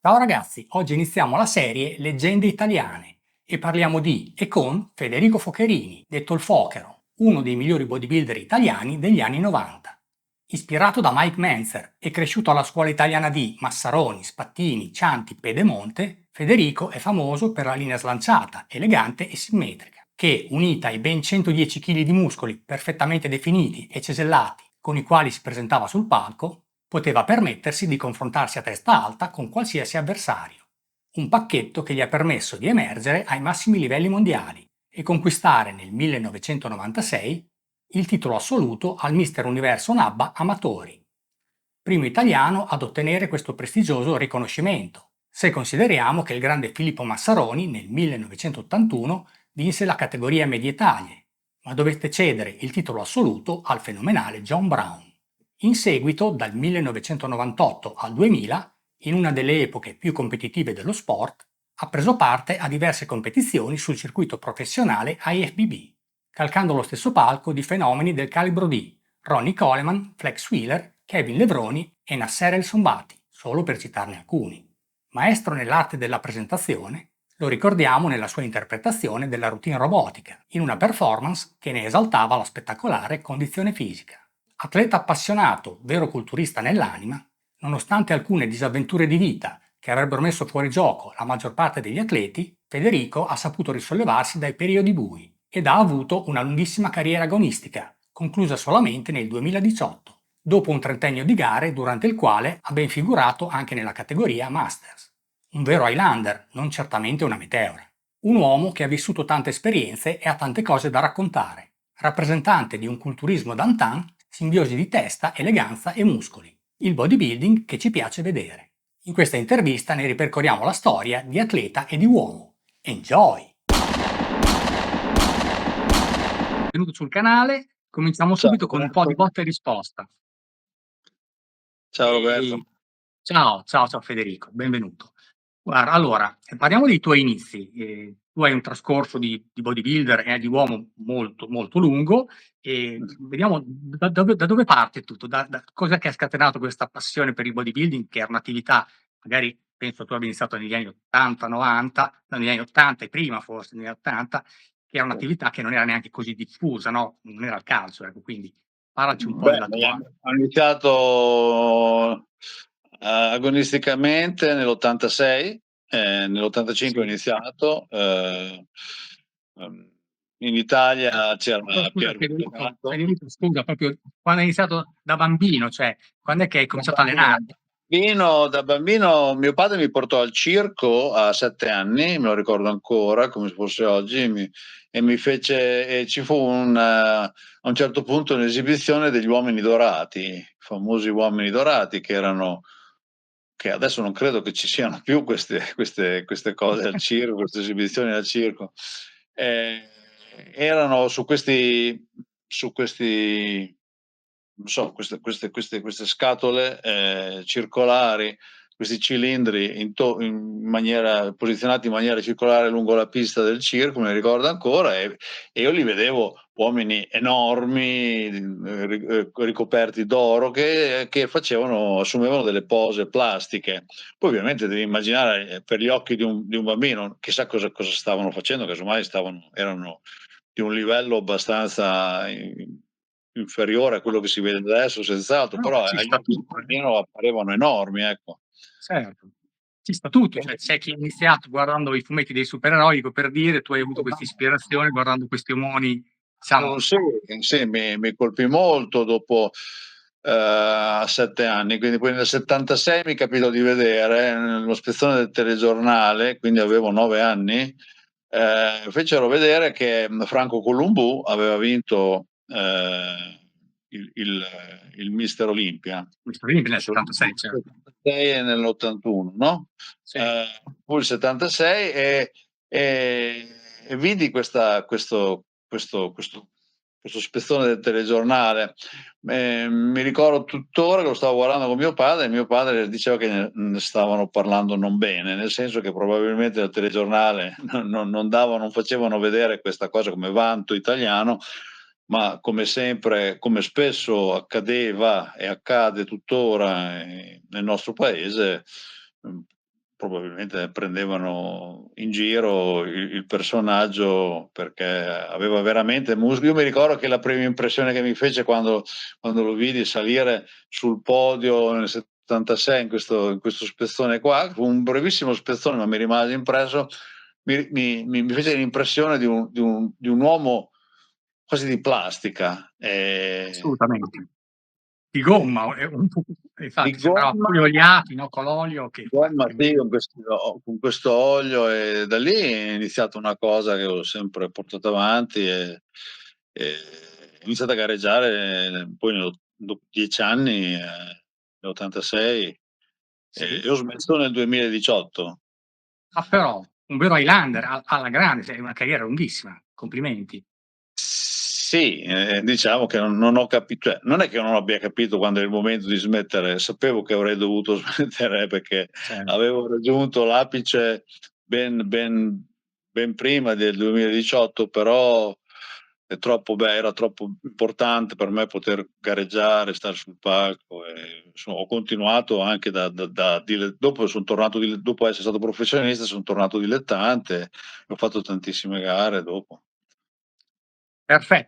Ciao ragazzi, oggi iniziamo la serie Leggende italiane e parliamo di e con Federico Focherini, detto il Fochero, uno dei migliori bodybuilder italiani degli anni 90. Ispirato da Mike Menzer e cresciuto alla scuola italiana di Massaroni, Spattini, Cianti, Pedemonte, Federico è famoso per la linea slanciata, elegante e simmetrica, che, unita ai ben 110 kg di muscoli perfettamente definiti e cesellati con i quali si presentava sul palco, poteva permettersi di confrontarsi a testa alta con qualsiasi avversario. Un pacchetto che gli ha permesso di emergere ai massimi livelli mondiali e conquistare nel 1996 il titolo assoluto al Mister Universo NABBA Amatori, primo italiano ad ottenere questo prestigioso riconoscimento, se consideriamo che il grande Filippo Massaroni nel 1981 vinse la categoria medie taglie, ma dovette cedere il titolo assoluto al fenomenale John Brown. In seguito, dal 1998 al 2000, in una delle epoche più competitive dello sport, ha preso parte a diverse competizioni sul circuito professionale IFBB, calcando lo stesso palco di fenomeni del calibro di Ronnie Coleman, Flex Wheeler, Kevin Levroni e Nasser El Sombati, solo per citarne alcuni. Maestro nell'arte della presentazione, lo ricordiamo nella sua interpretazione della routine robotica, in una performance che ne esaltava la spettacolare condizione fisica. Atleta appassionato, vero culturista nell'anima, nonostante alcune disavventure di vita che avrebbero messo fuori gioco la maggior parte degli atleti, Federico ha saputo risollevarsi dai periodi bui ed ha avuto una lunghissima carriera agonistica, conclusa solamente nel 2018, dopo un trentennio di gare durante il quale ha ben figurato anche nella categoria Masters. Un vero Highlander, non certamente una meteora. Un uomo che ha vissuto tante esperienze e ha tante cose da raccontare, rappresentante di un culturismo d'antan, simbiosi di testa, eleganza e muscoli, il bodybuilding che ci piace vedere. In questa intervista ne ripercorriamo la storia di atleta e di uomo. Enjoy! Benvenuto sul canale, cominciamo Ciao subito con un po' di Roberto. botta e risposta. Ciao Roberto. Ciao Federico, benvenuto. Guarda, allora, parliamo dei tuoi inizi. Tu hai un trascorso di bodybuilder e di uomo molto lungo e vediamo da dove parte tutto, da cos'è che ha scatenato questa passione per il bodybuilding, che era un'attività, magari penso tu abbia iniziato negli anni 80, 90, no, negli anni 80 e prima forse, negli anni 80, che era un'attività che non era neanche così diffusa, no? Non era il calcio, ecco, quindi parlaci un po' Beh, della tua... ho iniziato agonisticamente nell'86, nell'85 ho Sì. iniziato. Ehm, In Italia c'era Scusa Pier Federico, Buccato. scusa, proprio quando hai iniziato da bambino, cioè quando è che hai Da cominciato a bambino, allenarti? da bambino mio padre mi portò al circo a 7 anni, me lo ricordo ancora come se fosse oggi, e mi fece, e ci fu a un certo punto un'esibizione degli uomini dorati, i famosi uomini dorati che adesso non credo che ci siano più queste cose al circo, queste esibizioni al circo. Erano su questi non so, queste scatole circolari, questi cilindri in maniera posizionati in maniera circolare lungo la pista del circo, me ne ricordo ancora, e io li vedevo uomini enormi, ricoperti d'oro che assumevano delle pose plastiche. Poi ovviamente devi immaginare, per gli occhi di un bambino, chissà cosa stavano facendo, casomai erano di un livello abbastanza inferiore a quello che si vede adesso, senz'altro, No, però ci agli sta occhi di un tutto, bambino apparevano enormi, ecco. certo. Ci sta tutto, cioè c'è chi ha iniziato guardando i fumetti dei supereroi, per dire, tu hai avuto questa ispirazione guardando questi omoni, diciamo, Sì, sì, mi colpì molto dopo, a 7 anni, quindi poi nel '76 mi capitò di vedere nello spezzone del telegiornale, quindi avevo 9 anni, fecero vedere che Franco Columbù aveva vinto, il Mister Olympia. questo lì nel Mister Olympia 76, nel certo. '76 e nell'81, no, Sì. fu il '76 e vidi questo spezzone del telegiornale. Mi ricordo tuttora che lo stavo guardando con mio padre e mio padre diceva che ne stavano parlando non bene, nel senso che probabilmente nel telegiornale non facevano vedere questa cosa come vanto italiano, ma come sempre, come spesso accadeva e accade tuttora nel nostro paese, probabilmente prendevano in giro il personaggio perché aveva veramente muscoli. Io mi ricordo che la prima impressione che mi fece quando lo vidi salire sul podio nel 76 in questo spezzone qua, fu un brevissimo spezzone, ma mi rimase impresso. Mi fece l'impressione di un uomo quasi di plastica, Assolutamente. Di gomma, di infatti sembrava gomma. proprio oliati, no, con l'olio che fa Gomma, che sì, con questo olio, e da lì è iniziata una cosa che ho sempre portato avanti, e ho iniziato a gareggiare poi dopo 10 anni, nell'86, sì. e ho smesso nel 2018. Ah, però un vero Highlander alla grande, sei una carriera lunghissima, complimenti. Sì, diciamo che non ho cioè, non è che non abbia capito quando è il momento di smettere, sapevo che avrei dovuto smettere perché Certo. avevo raggiunto l'apice ben ben ben prima del 2018, però era troppo importante per me poter gareggiare, star sul palco, e ho continuato anche da dopo son tornato dopo essere stato professionista, son tornato dilettante, ho fatto tantissime gare dopo.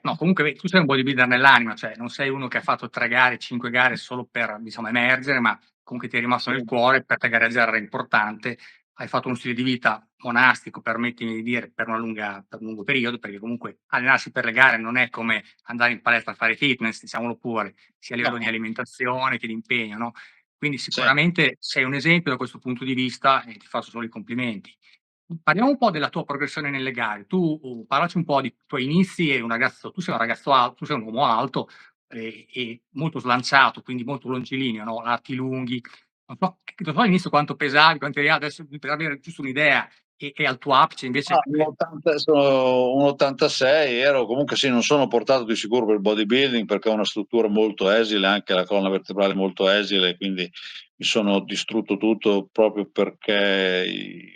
No, comunque vedi, tu sei un bodybuilder nell'anima, cioè non sei uno che ha fatto 3 gare, 5 gare solo per, diciamo, emergere, ma comunque ti è rimasto nel cuore, per te gareggiare era importante. Hai fatto uno stile di vita monastico, permettimi di dire, per un lungo periodo, perché comunque allenarsi per le gare non è come andare in palestra a fare fitness, diciamolo pure, sia a livello di No, alimentazione che di impegno, no, quindi sì. sicuramente sei un esempio da questo punto di vista e ti faccio solo i complimenti. Parliamo un po' della tua progressione nelle gare. Parlaci un po' di tuoi inizi, tu sei un ragazzo tu sei un uomo alto, e molto slanciato, quindi molto longilineo, no, arti lunghi. Non so all'inizio quanto pesavi, quanto eri alto, adesso per avere giusto un'idea, e al tuo apice invece Un 80, sono un 86, ero comunque, sì, non sono portato di sicuro per il bodybuilding perché ho una struttura molto esile, anche la colonna vertebrale molto esile, quindi mi sono distrutto tutto proprio perché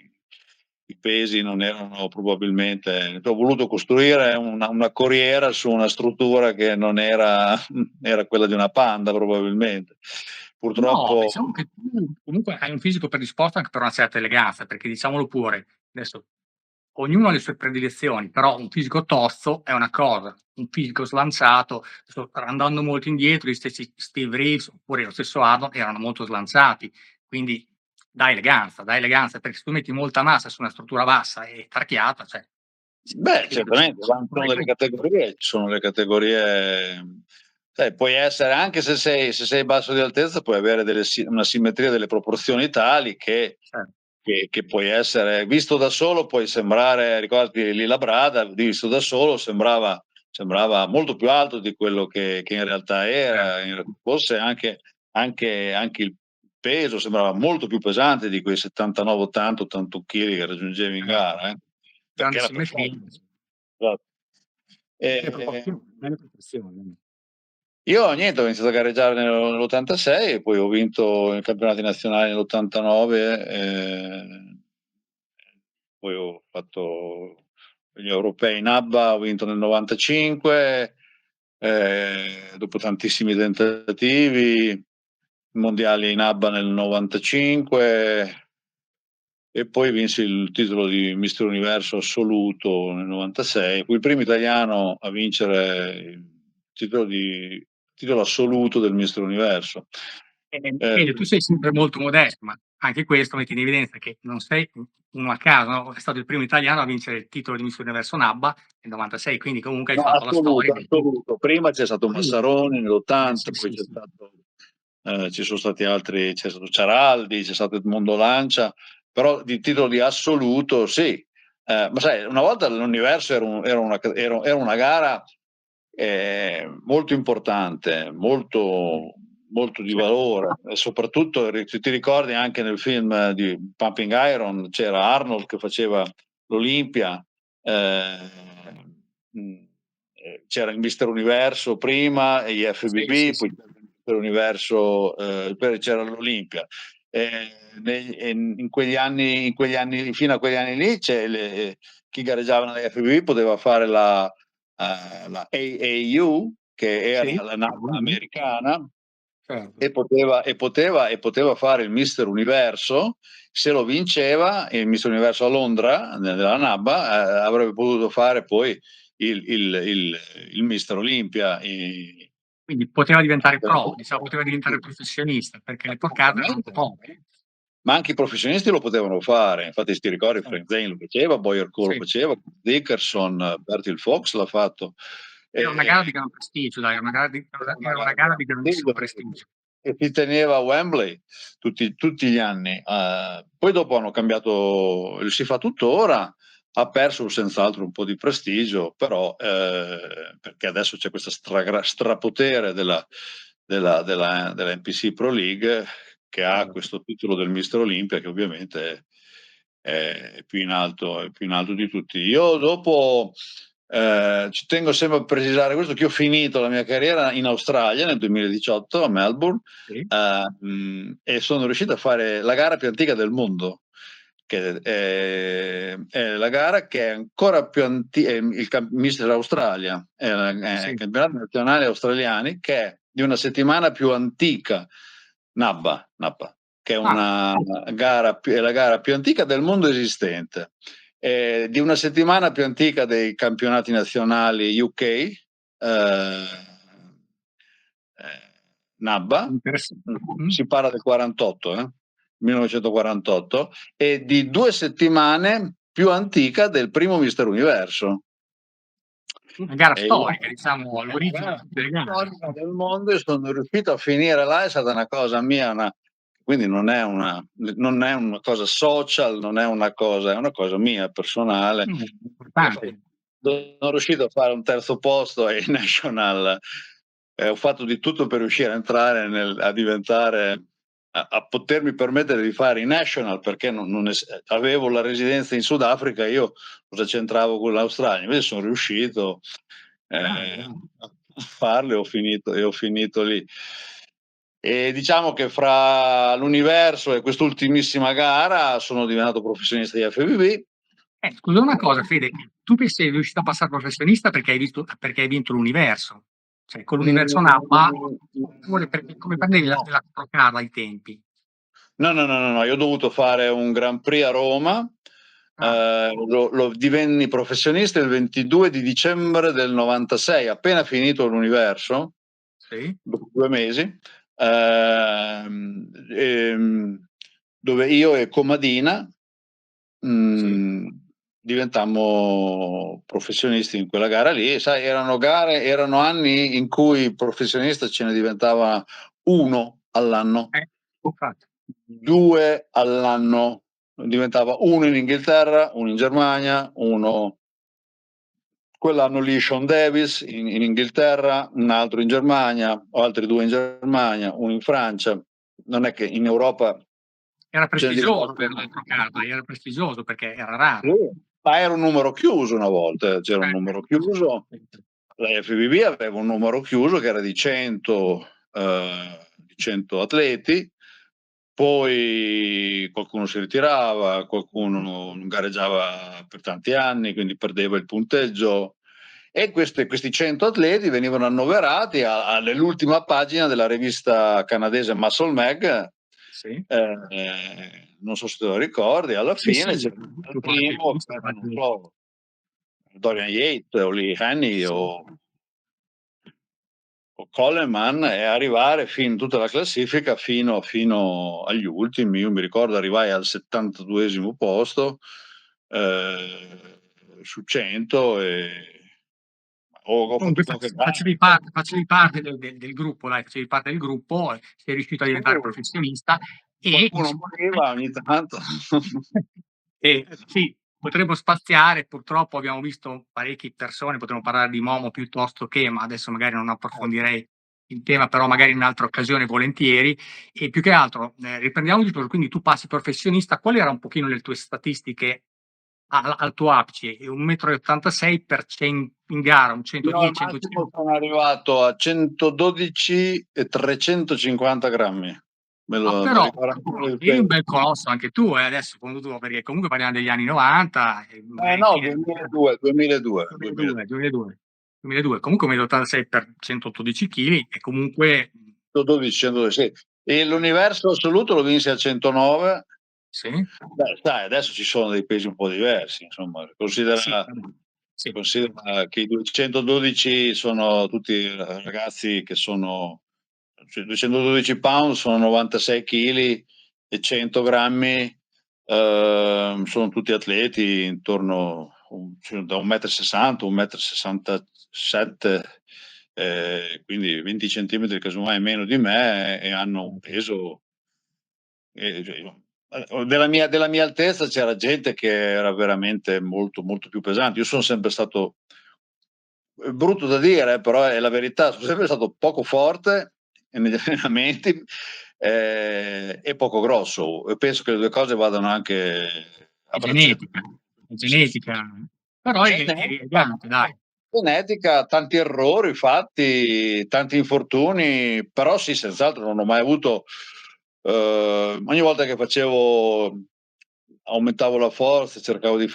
i pesi non erano, probabilmente ho voluto costruire una corriera su una struttura che non era era quella di una panda probabilmente. no, Purtroppo. diciamo che tu comunque hai un fisico predisposto anche per una certa eleganza, perché diciamolo pure, adesso ognuno ha le sue predilezioni, però un fisico tozzo è una cosa, un fisico slanciato, adesso andando molto indietro, gli stessi Steve Reeves oppure lo stesso Arnold erano molto slanciati, quindi dà eleganza, perché se tu metti molta massa su una struttura bassa e tarchiata, cioè Beh, credo certamente, ci sono delle categorie, sai, puoi essere, anche se sei basso di altezza, puoi avere una simmetria delle proporzioni tali certo, che puoi essere visto da solo, puoi sembrare, ricordati Lila Brada, visto da solo sembrava molto più alto di quello che in realtà era, certo, forse anche il peso sembrava molto più pesante di quei 79, 80, 81 chili che raggiungevi in certo. gara, perché Grande era simmetria, perfetto. Esatto. belle proporzioni. Io niente, ho iniziato a gareggiare nell'86 e poi ho vinto i campionati nazionali nell'89, poi ho fatto gli europei in ABBA, ho vinto nel 95, dopo tantissimi tentativi, mondiali in ABBA nel 95, e poi vinsi il titolo di Mister Universo assoluto nel 96. Fui il primo italiano a vincere il titolo assoluto del Mister Universo. Quindi tu sei sempre molto modesto, ma anche questo mette in evidenza che non sei uno a caso, no, sei stato il primo italiano a vincere il titolo di Miss Universo NABBA nel '96, quindi comunque hai No, fatto la storia assoluto, del tutto. assoluto. Prima c'è stato Massaroni Sì, nell'80, poi sì, sì. ci sono stati altri, c'è stato Ciaraldi, c'è stato Edmondo Lancia, però di titolo di assoluto sì. Ma sai, una volta l'universo era una gara, molto importante, molto di Certo, valore, e soprattutto se ti ricordi anche nel film di Pumping Iron c'era Arnold che faceva l'Olimpia, mh, c'era il Mister Universo prima e gli sì, sì, FBB, poi sì. c'era il Mister Universo, poi c'era l'Olimpia. In quegli anni, fino a quegli anni lì, chi gareggiava nelle FBB poteva fare la AAU, che Sì, era la NAF americana, certo. e poteva fare il Mister Universo. Se lo vinceva il Mister Universo a Londra, nella NABBA, avrebbe potuto fare poi il Mister Olympia. Quindi poteva diventare pro, diciamo, poteva diventare professionista, perché le porcate erano poche. Ma anche i professionisti lo potevano fare, infatti ti ricordi Frank Zane lo faceva, Boyer Cole lo faceva, Dickerson, Bertil Fox l'ha fatto. Era una gara di gran prestigio, dai, era una gara di grandissimo prestigio. E si teneva a Wembley tutti gli anni. Poi dopo hanno cambiato, si fa tuttora, ha perso senz'altro un po' di prestigio, però perché adesso c'è questo strapotere della NPC Pro League, che ha questo titolo del Mister Olympia, che ovviamente è più in alto di tutti. Io dopo ci tengo sempre a precisare questo, che ho finito la mia carriera in Australia nel 2018 a Melbourne, Sì. e sono riuscito a fare la gara più antica del mondo, che è la gara che è ancora più antica, il Mister Australia, è il campionato nazionale australiani, che è di una settimana più antica, NABBA, che è una gara è la gara più antica del mondo esistente, di una settimana più antica dei campionati nazionali UK, NABBA, si parla del 48, 1948, e di 2 settimane più antica del primo Mister Universo. Una gara storica, diciamo, all'origine del mondo, e sono riuscito a finire là. È stata una cosa mia, quindi non è una cosa social, non è una cosa mia personale. Importante. Sono riuscito a fare un terzo posto ai National, ho fatto di tutto per riuscire a entrare a diventare, a potermi permettere di fare i National, perché avevo la residenza in Sudafrica, io cosa c'entravo con l'Australia? Invece sono riuscito a farlo, e ho finito lì. E diciamo che fra l'Universo e quest'ultimissima gara sono diventato professionista di FBB. Scusa una cosa, Fede, tu sei riuscito a passare professionista perché hai vinto l'Universo, cioè con l'Universo NABBA, oppure come prendevi la Pro Card ai tempi? No, io ho dovuto fare un Grand Prix a Roma. Divenni professionista il 22 di dicembre del 96, appena finito l'Universo, dopo 2 mesi, dove io e Comadina diventammo professionisti in quella gara lì. Sai, erano anni in cui professionista ce ne diventava 1 all'anno, 2 all'anno, diventava 1 in Inghilterra, 1 in Germania, 1 quell'anno lì Sean Davis in Inghilterra, un altro in Germania, o altri 2 in Germania, 1 in Francia. Non è che in Europa era prestigioso per la Pro Card, era prestigioso perché era raro. Ma era un numero chiuso una volta, c'era un numero chiuso. La FBB aveva un numero chiuso che era di 100 atleti, poi qualcuno si ritirava, qualcuno non gareggiava per tanti anni, quindi perdeva il punteggio, e questi 100 atleti venivano annoverati all'ultima pagina della rivista canadese Muscle Mag. Non so se te lo ricordi, alla fine c'è il primo, non so, Dorian Yates o Lee Haney o Coleman, e arrivare fin tutta la classifica fino agli ultimi. Io mi ricordo arrivai al 72esimo posto su 100, facevi parte del gruppo, dai, facevi parte del gruppo, sei riuscito a diventare professionista e qualcuno moriva ogni tanto. Sì, potremmo spaziare, purtroppo abbiamo visto parecchie persone, potremmo parlare di Momo piuttosto che, ma adesso magari non approfondirei il tema, però magari in un'altra occasione volentieri. E più che altro, riprendiamo il discorso, quindi tu passi professionista, quali erano un pochino le tue statistiche al tuo apice? 1,86 m in gara, un 110, Al massimo sono arrivato a 112 e 350 grammi. Però eri un bel colosso anche tu, adesso, perché comunque parliamo degli anni 90. No, 2002. 2002. Comunque 1,86 m per 112 kg, e comunque 112, 112, sì. E l'universo assoluto lo vinse a 109. Sì? Beh, sai, adesso ci sono dei pesi un po' diversi, insomma. Sì, Considera, vabbè. Sì. considera che i 212 sono tutti ragazzi che sono, cioè 212 pound sono 96 kg e 100 grammi, sono tutti atleti intorno cioè da 1,60 m, 1,67 m, quindi 20 centimetri casomai meno di me e hanno un peso. Cioè, della mia altezza c'era gente che era veramente molto, molto più pesante. Io sono sempre stato, è brutto da dire, però è la verità, sono sempre stato poco forte negli allenamenti e poco grosso. E penso che le due cose vadano anche È a braccetto. genetica, è Sì, sì. genetica, però è Genetica, elegante, dai. genetica, tanti errori fatti, tanti infortuni, però sì, senz'altro non ho mai avuto, ogni volta che aumentavo la forza, cercavo di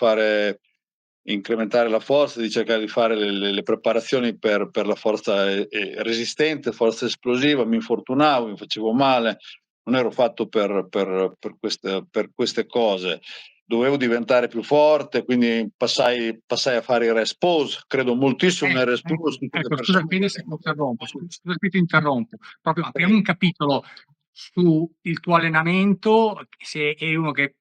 incrementare la forza, di cercare di fare le preparazioni per la forza resistente, forza esplosiva, mi infortunavo, mi facevo male, non ero fatto per queste cose. Dovevo diventare più forte, quindi passai a fare il rest pose. Credo moltissimo nel rest pose, tutte le Scusa persone Fede se ti interrompo, scusa se ti interrompo. Proprio apriamo un capitolo sul tuo allenamento, se eri uno che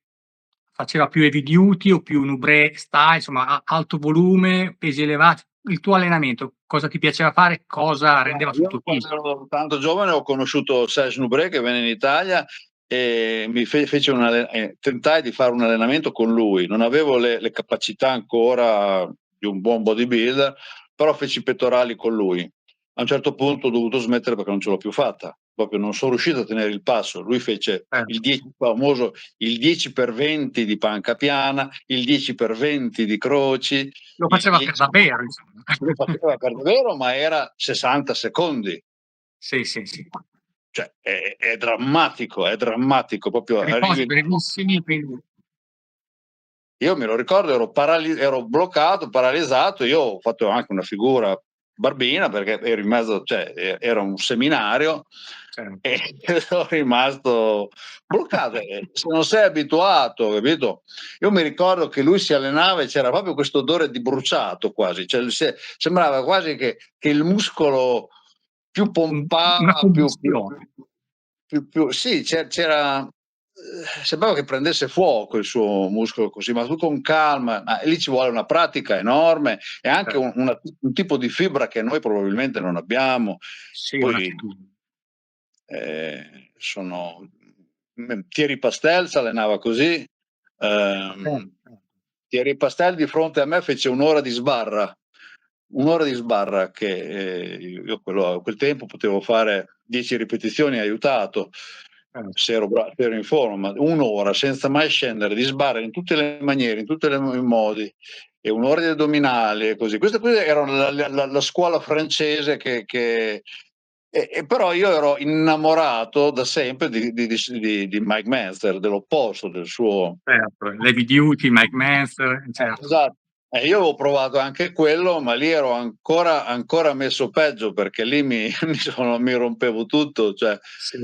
faceva più heavy duty o più nubre style, insomma, alto volume, pesi elevati. Il tuo allenamento, cosa ti piaceva fare, cosa rendeva sul tuo Io quando fisico? ero tanto giovane ho conosciuto Serge Nubret che venne in Italia e tentai di fare un allenamento con lui. Non avevo le capacità ancora di un buon bodybuilder, però feci i pettorali con lui. A un certo punto ho dovuto smettere perché non ce l'ho più fatta, proprio non sono riuscito a tenere il passo. Lui fece il 10 famoso, il 10 per 20 di panca piana, il 10 per 20 di croci, Lo il faceva per 10 davvero, insomma. lo faceva per davvero, ma era 60 secondi. Sì, sì, sì. Cioè, è drammatico, proprio Riposi arrivi. brevissimi, quindi Io me lo ricordo, ero bloccato, paralizzato, io ho fatto anche una figura barbina perché ero in mezzo, cioè era un seminario cioè, e sono rimasto bloccato. Se non sei abituato, capito? Io mi ricordo che lui si allenava e c'era proprio questo odore di bruciato quasi, cioè, sembrava quasi che il muscolo più una pompava, combustione. sì, sembrava che prendesse fuoco il suo muscolo così, ma tu con calma, ma lì ci vuole una pratica enorme e anche Certo. un tipo di fibra che noi probabilmente non abbiamo. Sì, Poi un'attitudine. sono Thierry Pastel s'allenava così. ehm, Thierry Pastel di fronte a me fece un'ora di sbarra che io a quel tempo potevo fare 10 ripetizioni aiutato, se ero in forma, ma un'ora senza mai scendere di sbarra in tutte le maniere, in tutti i modi, e un'ora di addominali e così. Questa qui era la scuola francese però io ero innamorato da sempre di Mike Mentzer, dell'opposto del suo. Certo, l'heavy duty, Mike Mentzer, certo. Esatto. Io avevo provato anche quello, ma lì ero ancora messo peggio perché lì mi rompevo tutto. Cioè, Sì.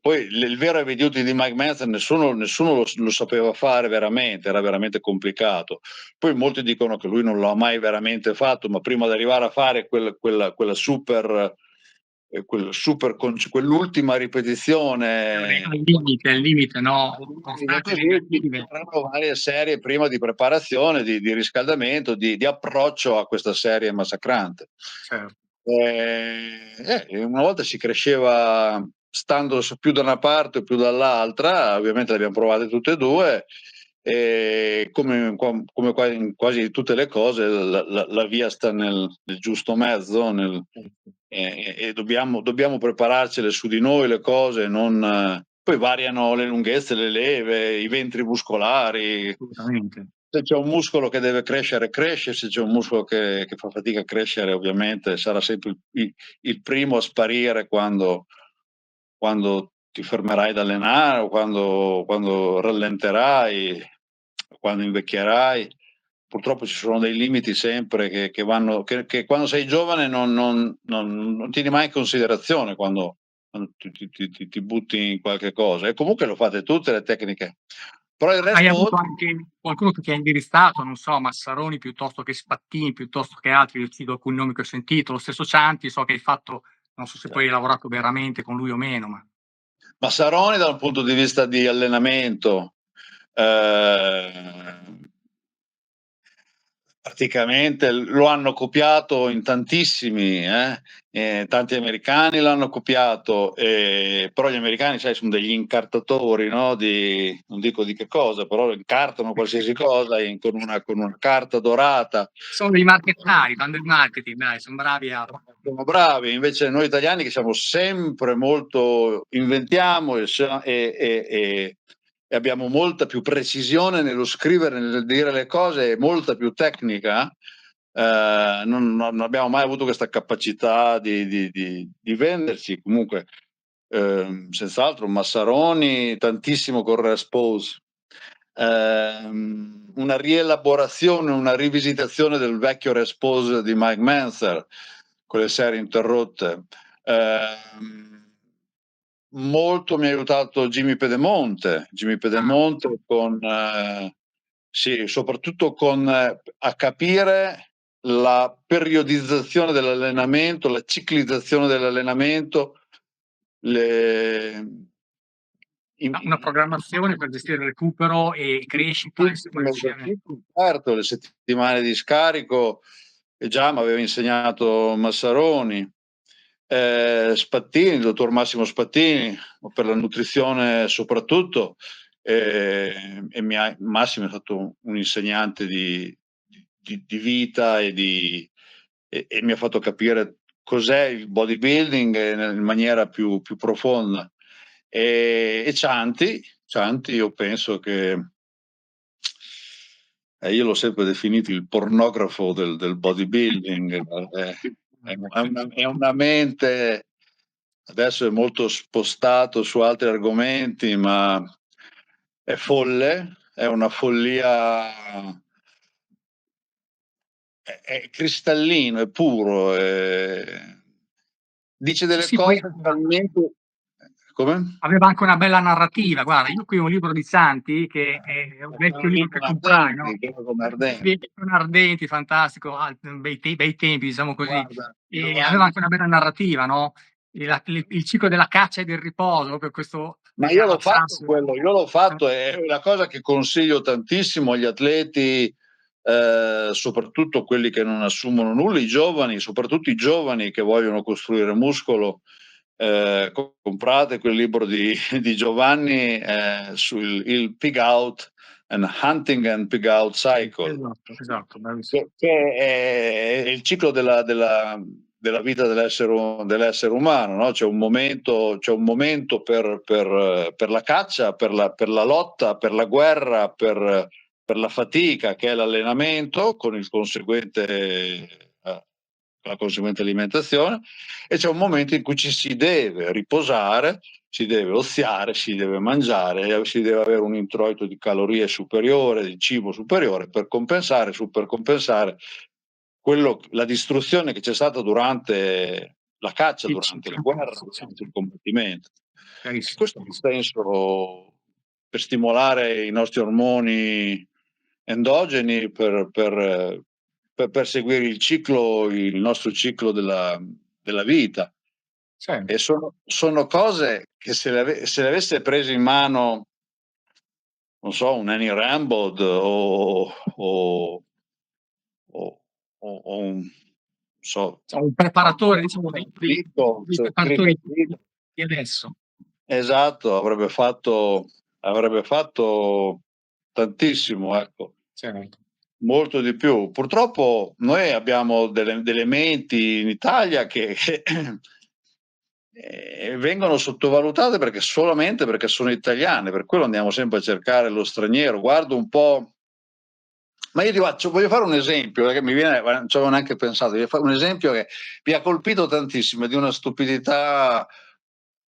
poi il vero heavy duty di Mike Mentzer nessuno lo sapeva fare veramente, era veramente complicato. Poi molti dicono che lui non l'ha mai veramente fatto, ma prima di arrivare a fare quella super, quell'ultima ripetizione. Al limite, no? Costante Così negative. c'erano varie serie prima di preparazione, di riscaldamento, di approccio a questa serie massacrante. Certo. Una volta si cresceva stando più da una parte o più dall'altra, ovviamente le abbiamo provate tutte e due, e come in quasi tutte le cose, la via sta nel giusto mezzo, e dobbiamo prepararcele su di noi le cose, non. Poi variano le lunghezze, le leve, i ventri muscolari. Assolutamente. Se c'è un muscolo che deve crescere, cresce, se c'è un muscolo che fa fatica a crescere, ovviamente sarà sempre il primo a sparire quando ti fermerai da allenare o quando rallenterai, quando invecchierai. Purtroppo ci sono dei limiti sempre che quando sei giovane non tieni mai in considerazione quando ti butti in qualche cosa. E comunque lo fate tutte le tecniche. Però il Hai rest avuto pose anche qualcuno che ti ha indirizzato, non so, Massaroni piuttosto che Spattini, piuttosto che altri, io cito alcuni nomi che ho sentito, lo stesso Cianti, so che hai fatto, non so se poi hai lavorato veramente con lui o meno, ma Massaroni da un punto di vista di allenamento, praticamente lo hanno copiato in tantissimi, tanti americani l'hanno copiato, però gli americani, sai, sono degli incartatori, no? Non dico di che cosa, però incartano qualsiasi cosa con una carta dorata. sono dei marchettari, fanno del marketing, dai, sono bravi a... Siamo bravi, invece noi italiani che siamo sempre molto, inventiamo e abbiamo molta più precisione nello scrivere, nel dire le cose, e molta più tecnica. Non abbiamo mai avuto questa capacità di venderci. Comunque, senz'altro, Massaroni, tantissimo con Respose. Una rielaborazione, una rivisitazione del vecchio Respose di Mike Manzer, con le serie interrotte. Molto mi ha aiutato Jimmy Pedemonte con sì, soprattutto con a capire la periodizzazione dell'allenamento, la ciclizzazione dell'allenamento, le una programmazione per gestire il recupero e crescita e separazione. certo, le settimane di scarico già mi aveva insegnato Massaroni. Spattini, il dottor Massimo Spattini, per la nutrizione soprattutto, e Massimo è stato un insegnante di vita e mi ha fatto capire cos'è il bodybuilding in maniera più profonda. E Cianti, io penso che io l'ho sempre definito il pornografo del bodybuilding, è una mente, adesso è molto spostato su altri argomenti, ma è folle, è una follia, è cristallino, è puro, dice Sì, delle sì, poi cose talmente... Come? aveva anche una bella narrativa. Guarda, io qui ho un libro di Santi, che è un vecchio libro che comprai, no? Sono ardenti, fantastico, bei tempi, diciamo così. Guarda, E aveva anche una bella narrativa, no? Il ciclo della caccia e del riposo, per questo ma io l'ho fatto adattarsi. quello, io l'ho fatto, è una cosa che consiglio tantissimo agli atleti, soprattutto quelli che non assumono nulla, i giovani, soprattutto i giovani che vogliono costruire muscolo. Comprate quel libro di Giovanni sul Pig Out and Hunting and Pig Out Cycle, Esatto, bravissimo. che è il ciclo della vita dell'essere umano, no? C'è un momento per la caccia, per la lotta, per la guerra, per la fatica, che è l'allenamento, con la conseguente alimentazione, e c'è un momento in cui ci si deve riposare, si deve oziare, si deve mangiare, si deve avere un introito di calorie superiore, di cibo superiore, per compensare, la distruzione che c'è stata durante la caccia, durante la guerra, durante il combattimento. E questo penso per stimolare i nostri ormoni endogeni, per seguire il nostro ciclo della vita. E sono cose che se le avesse prese in mano, non so, un Annie Rambo o un, so, Un preparatore, diciamo, dei preparatori Cricket, di adesso. esatto, avrebbe fatto tantissimo, ecco. Certo. Molto di più. Purtroppo noi abbiamo delle menti in Italia che vengono sottovalutate solamente perché sono italiane, per quello andiamo sempre a cercare lo straniero. Guardo un po'. Ma io voglio fare un esempio, perché non ci avevo neanche pensato, voglio fare un esempio che mi ha colpito tantissimo, di una stupidità,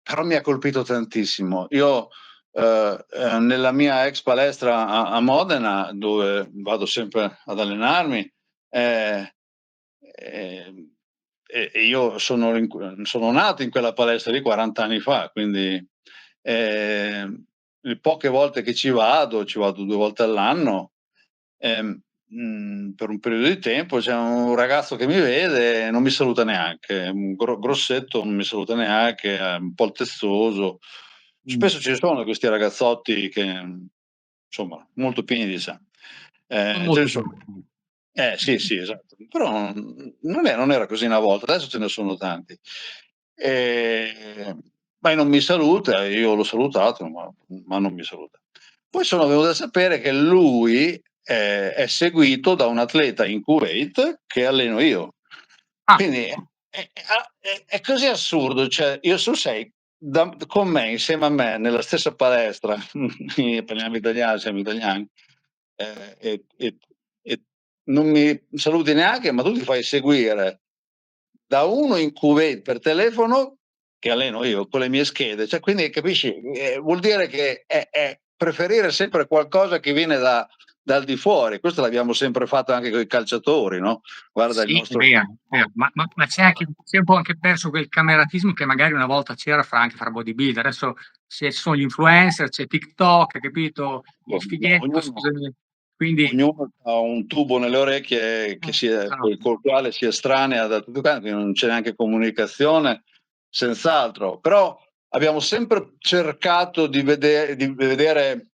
però mi ha colpito tantissimo. Io nella mia ex palestra a Modena, dove vado sempre ad allenarmi, eh, e io sono nato in quella palestra lì 40 anni fa, quindi le poche volte che ci vado 2 volte all'anno, per un periodo di tempo c'è un ragazzo che mi vede e non mi saluta neanche, un grossetto, non mi saluta neanche, è un po' altezoso. Spesso ci sono questi ragazzotti che, insomma, molto pieni di sé. Son Ce molto ne sono. giovani. Sì, sì, esatto. Però non era così una volta, adesso ce ne sono tanti. Ma non mi saluta, io l'ho salutato, ma non mi saluta. Poi sono venuto a sapere che lui è seguito da un atleta in Kuwait che alleno io. Ah, Quindi è così assurdo, cioè io su sei con me, insieme a me, nella stessa palestra, parliamo italiano, siamo italiani, e non mi saluti neanche, ma tu ti fai seguire da uno in Kuwait per telefono che alleno io con le mie schede, cioè, quindi capisci, vuol dire che è preferire sempre qualcosa che viene dal di fuori. Questo l'abbiamo sempre fatto anche con i calciatori, no? Guarda il sì, è nostro. vero, è vero. Ma si è un po' anche perso quel cameratismo che magari una volta c'era anche fra bodybuilder. Adesso ci sono gli influencer, c'è TikTok, capito? Il fighetto, Ognuno, scusami. Quindi ognuno ha un tubo nelle orecchie esatto. col quale si estranea da tutto quanto, quindi non c'è neanche comunicazione, senz'altro. Però abbiamo sempre cercato di vedere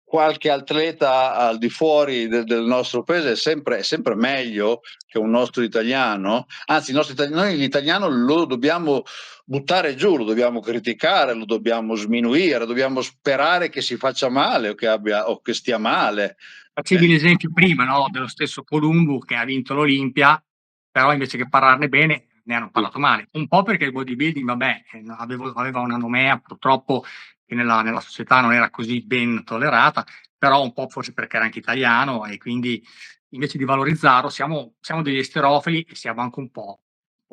qualche atleta al di fuori del nostro paese è sempre meglio che un nostro italiano, anzi noi l'italiano lo dobbiamo buttare giù, lo dobbiamo criticare, lo dobbiamo sminuire, dobbiamo sperare che si faccia male o che stia male. Facevi l'esempio prima, no, dello stesso Columbu che ha vinto l'Olimpia, però invece che parlarne bene ne hanno Sì. parlato male. Un po' perché il bodybuilding, vabbè, aveva una nomea purtroppo che nella società non era così ben tollerata, però un po' forse perché era anche italiano e quindi invece di valorizzarlo siamo degli esterofili e siamo anche un po'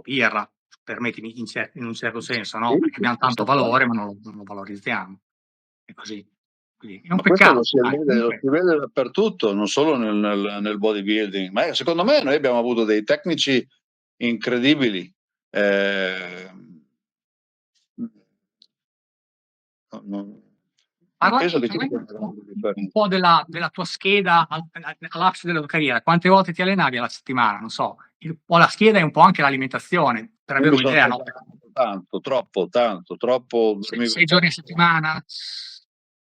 pirla, permettimi, in un certo senso, no, Sì, perché sì, abbiamo sì, tanto senz'altro. valore ma non lo valorizziamo. È così. Quindi è un Ma questo peccato, dai, lo comunque si vede dappertutto, non solo nel bodybuilding, ma secondo me noi abbiamo avuto dei tecnici incredibili. Eh, non, non penso che ci sia parlami una grande un differenza. po' della tua scheda all'apice della tua carriera. Quante volte ti allenavi alla settimana? Non so, un po' la scheda e un po' anche l'alimentazione, per Io avere mi sono un'idea, no? allenato tanto, troppo, tanto, troppo, dormivo 6 giorni a poco. settimana?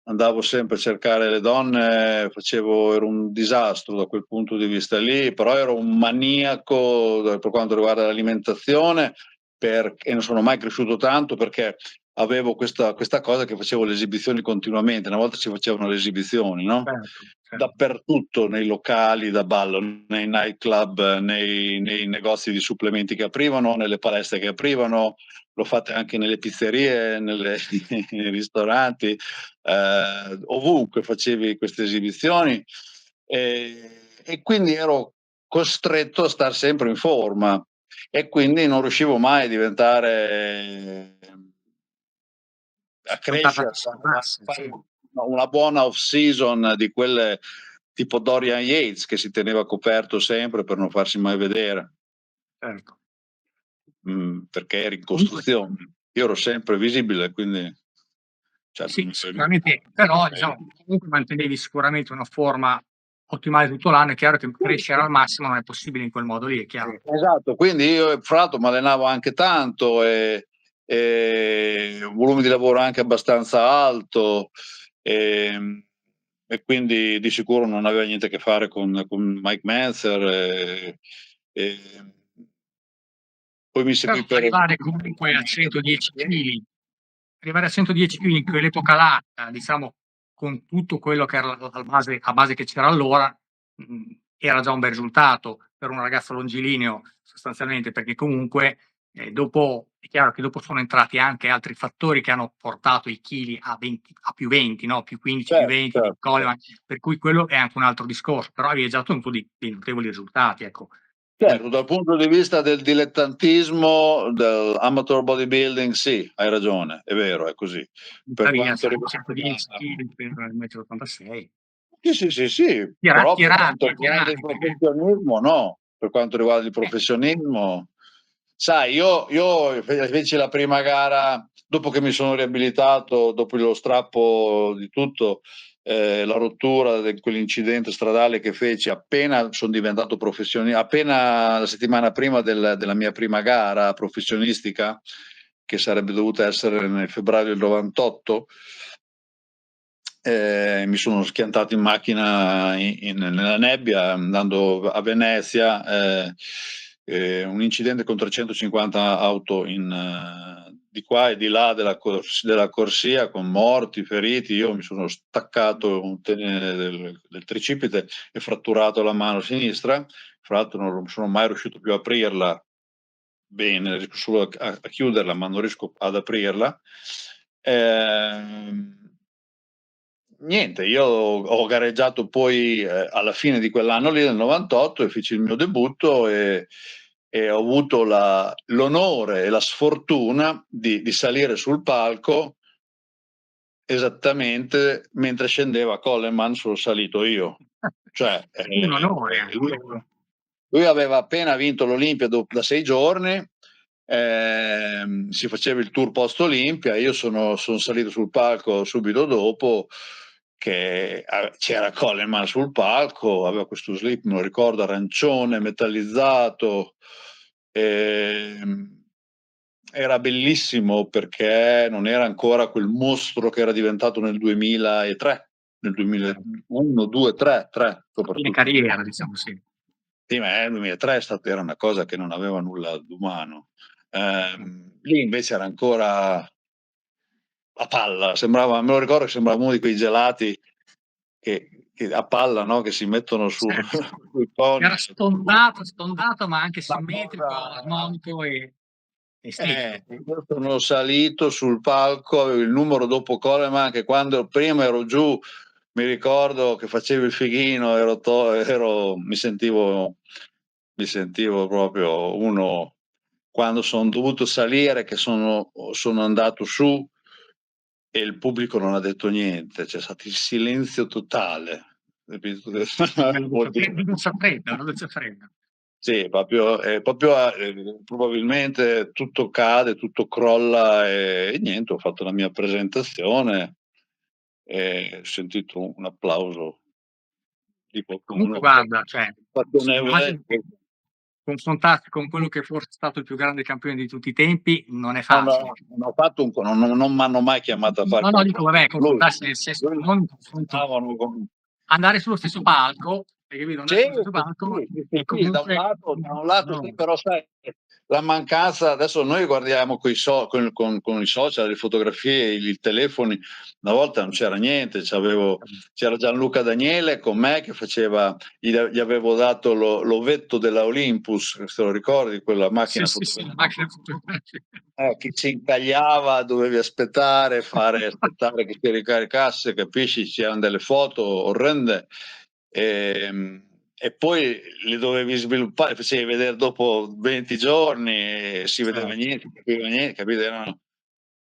Andavo sempre a cercare le donne, ero un disastro da quel punto di vista lì, però ero un maniaco per quanto riguarda l'alimentazione e non sono mai cresciuto tanto perché avevo questa cosa che facevo le esibizioni continuamente, una volta si facevano le esibizioni, no? Certo, certo. Dappertutto, nei locali da ballo, nei nightclub, nei negozi di supplementi che aprivano, nelle palestre che aprivano, l'ho fatta anche nelle pizzerie, nei ristoranti, ovunque facevi queste esibizioni e quindi ero costretto a star sempre in forma e quindi non riuscivo mai a diventare a Poi crescere, a fare una buona off season di quelle tipo Dorian Yates che si teneva coperto sempre per non farsi mai vedere, certo. perché era in Comunque costruzione. Io ero sempre visibile, quindi cioè, sì, sicuramente, però diciamo, comunque mantenevi sicuramente una forma ottimale tutto l'anno. È chiaro che crescere al massimo non è possibile in quel modo lì, è chiaro. esatto, quindi io fra l'altro mi allenavo anche tanto un volume di lavoro anche abbastanza alto e, e quindi di sicuro non aveva niente a che fare con Mike Manzer e poi mi seguì Però per. arrivare comunque a 110 chili, arrivare a 110 kg in quell'epoca là, diciamo con tutto quello che era a base che c'era allora, era già un bel risultato per un ragazzo longilineo sostanzialmente, perché comunque, dopo è chiaro che dopo sono entrati anche altri fattori che hanno portato i chili a più 20, no, più 15, più Certo, 20 di certo, certo. Coleman, per cui quello è anche un altro discorso, però avevi già ottenuto dei notevoli risultati, ecco. Quindi Certo, dal punto di vista del dilettantismo, dell'amateur bodybuilding, sì, hai ragione, è vero, è così. Per buttare via quanto sai riguarda 110 chili per 1,86 m. sì, sì, sì, sì, però per Tirati, quanto riguarda il tirati, perché professionismo no, per quanto riguarda il eh, professionismo Sai, io feci la prima gara dopo che mi sono riabilitato, dopo lo strappo di tutto, la rottura di quell'incidente stradale che feci appena sono diventato professionista, appena la settimana prima della mia prima gara professionistica, che sarebbe dovuta essere nel febbraio del 98. Mi sono schiantato in macchina nella nebbia andando a Venezia, un incidente con 350 auto di qua e di là della corsia, con morti, feriti. Io mi sono staccato un tenere del tricipite e fratturato la mano sinistra. Fra l'altro non sono mai riuscito più a aprirla bene, riesco solo a chiuderla, ma non riesco ad aprirla. Niente, io ho gareggiato poi alla fine di quell'anno lì, nel 98, e feci il mio debutto e ho avuto l'onore e la sfortuna di salire sul palco esattamente mentre scendeva Coleman, sono salito io. Cioè, Un onore anche. lui aveva appena vinto l'Olimpia da 6 giorni, si faceva il tour post Olimpia, io sono salito sul palco subito dopo, che c'era Coleman sul palco, aveva questo slip, me lo ricordo, arancione, metallizzato. Era bellissimo perché non era ancora quel mostro che era diventato nel 2003, nel 2001, 2, 3, Fine soprattutto. carriera, diciamo, sì. Sì, ma nel 2003 era una cosa che non aveva nulla d'umano. Lì invece era ancora a palla, sembrava, me lo ricordo che sembrava uno di quei gelati che a palla, no? Che si mettono Certo. sui pony. Era stondato, ma anche Una simmetrico, cosa. armonico e estetico. Io sono salito sul palco, avevo il numero dopo Coleman, che quando prima ero giù, mi ricordo che facevo il fighino, mi sentivo proprio uno. Quando sono dovuto salire, che sono andato su e il pubblico non ha detto niente, c'è stato il silenzio totale. Vuol dire. Non c'è freddo. Sì, proprio probabilmente tutto cade, tutto crolla e niente, ho fatto la mia presentazione e ho sentito un applauso di Comunque qualcuno guarda, cioè, ragionevole. immagino che confrontarsi con quello che forse è stato il più grande campione di tutti i tempi non è No, facile. non ho fatto non m'hanno mai chiamato a fare No, no, dico confronto vabbè, con lui. confrontarsi nel senso Lui non in confronto, stavano con. andare sullo stesso palco, hai capito? Andare Sì, sullo stesso sì, palco sì, sì, e sì, comunque da un lato sì, però sai, la mancanza, adesso noi guardiamo con i social, le fotografie, i telefoni, una volta non c'era niente, c'era Gianluca Daniele con me che gli avevo dato l'ovetto della Olympus, se lo ricordi, quella sì, macchina sì, sì, fotografica. macchina fotografica. Che ci incagliava, dovevi aspettare che si ricaricasse, capisci? C'erano delle foto orrende e poi le dovevi sviluppare, facevi vedere dopo 20 giorni e si vedeva Certo. niente, capiva niente, capito?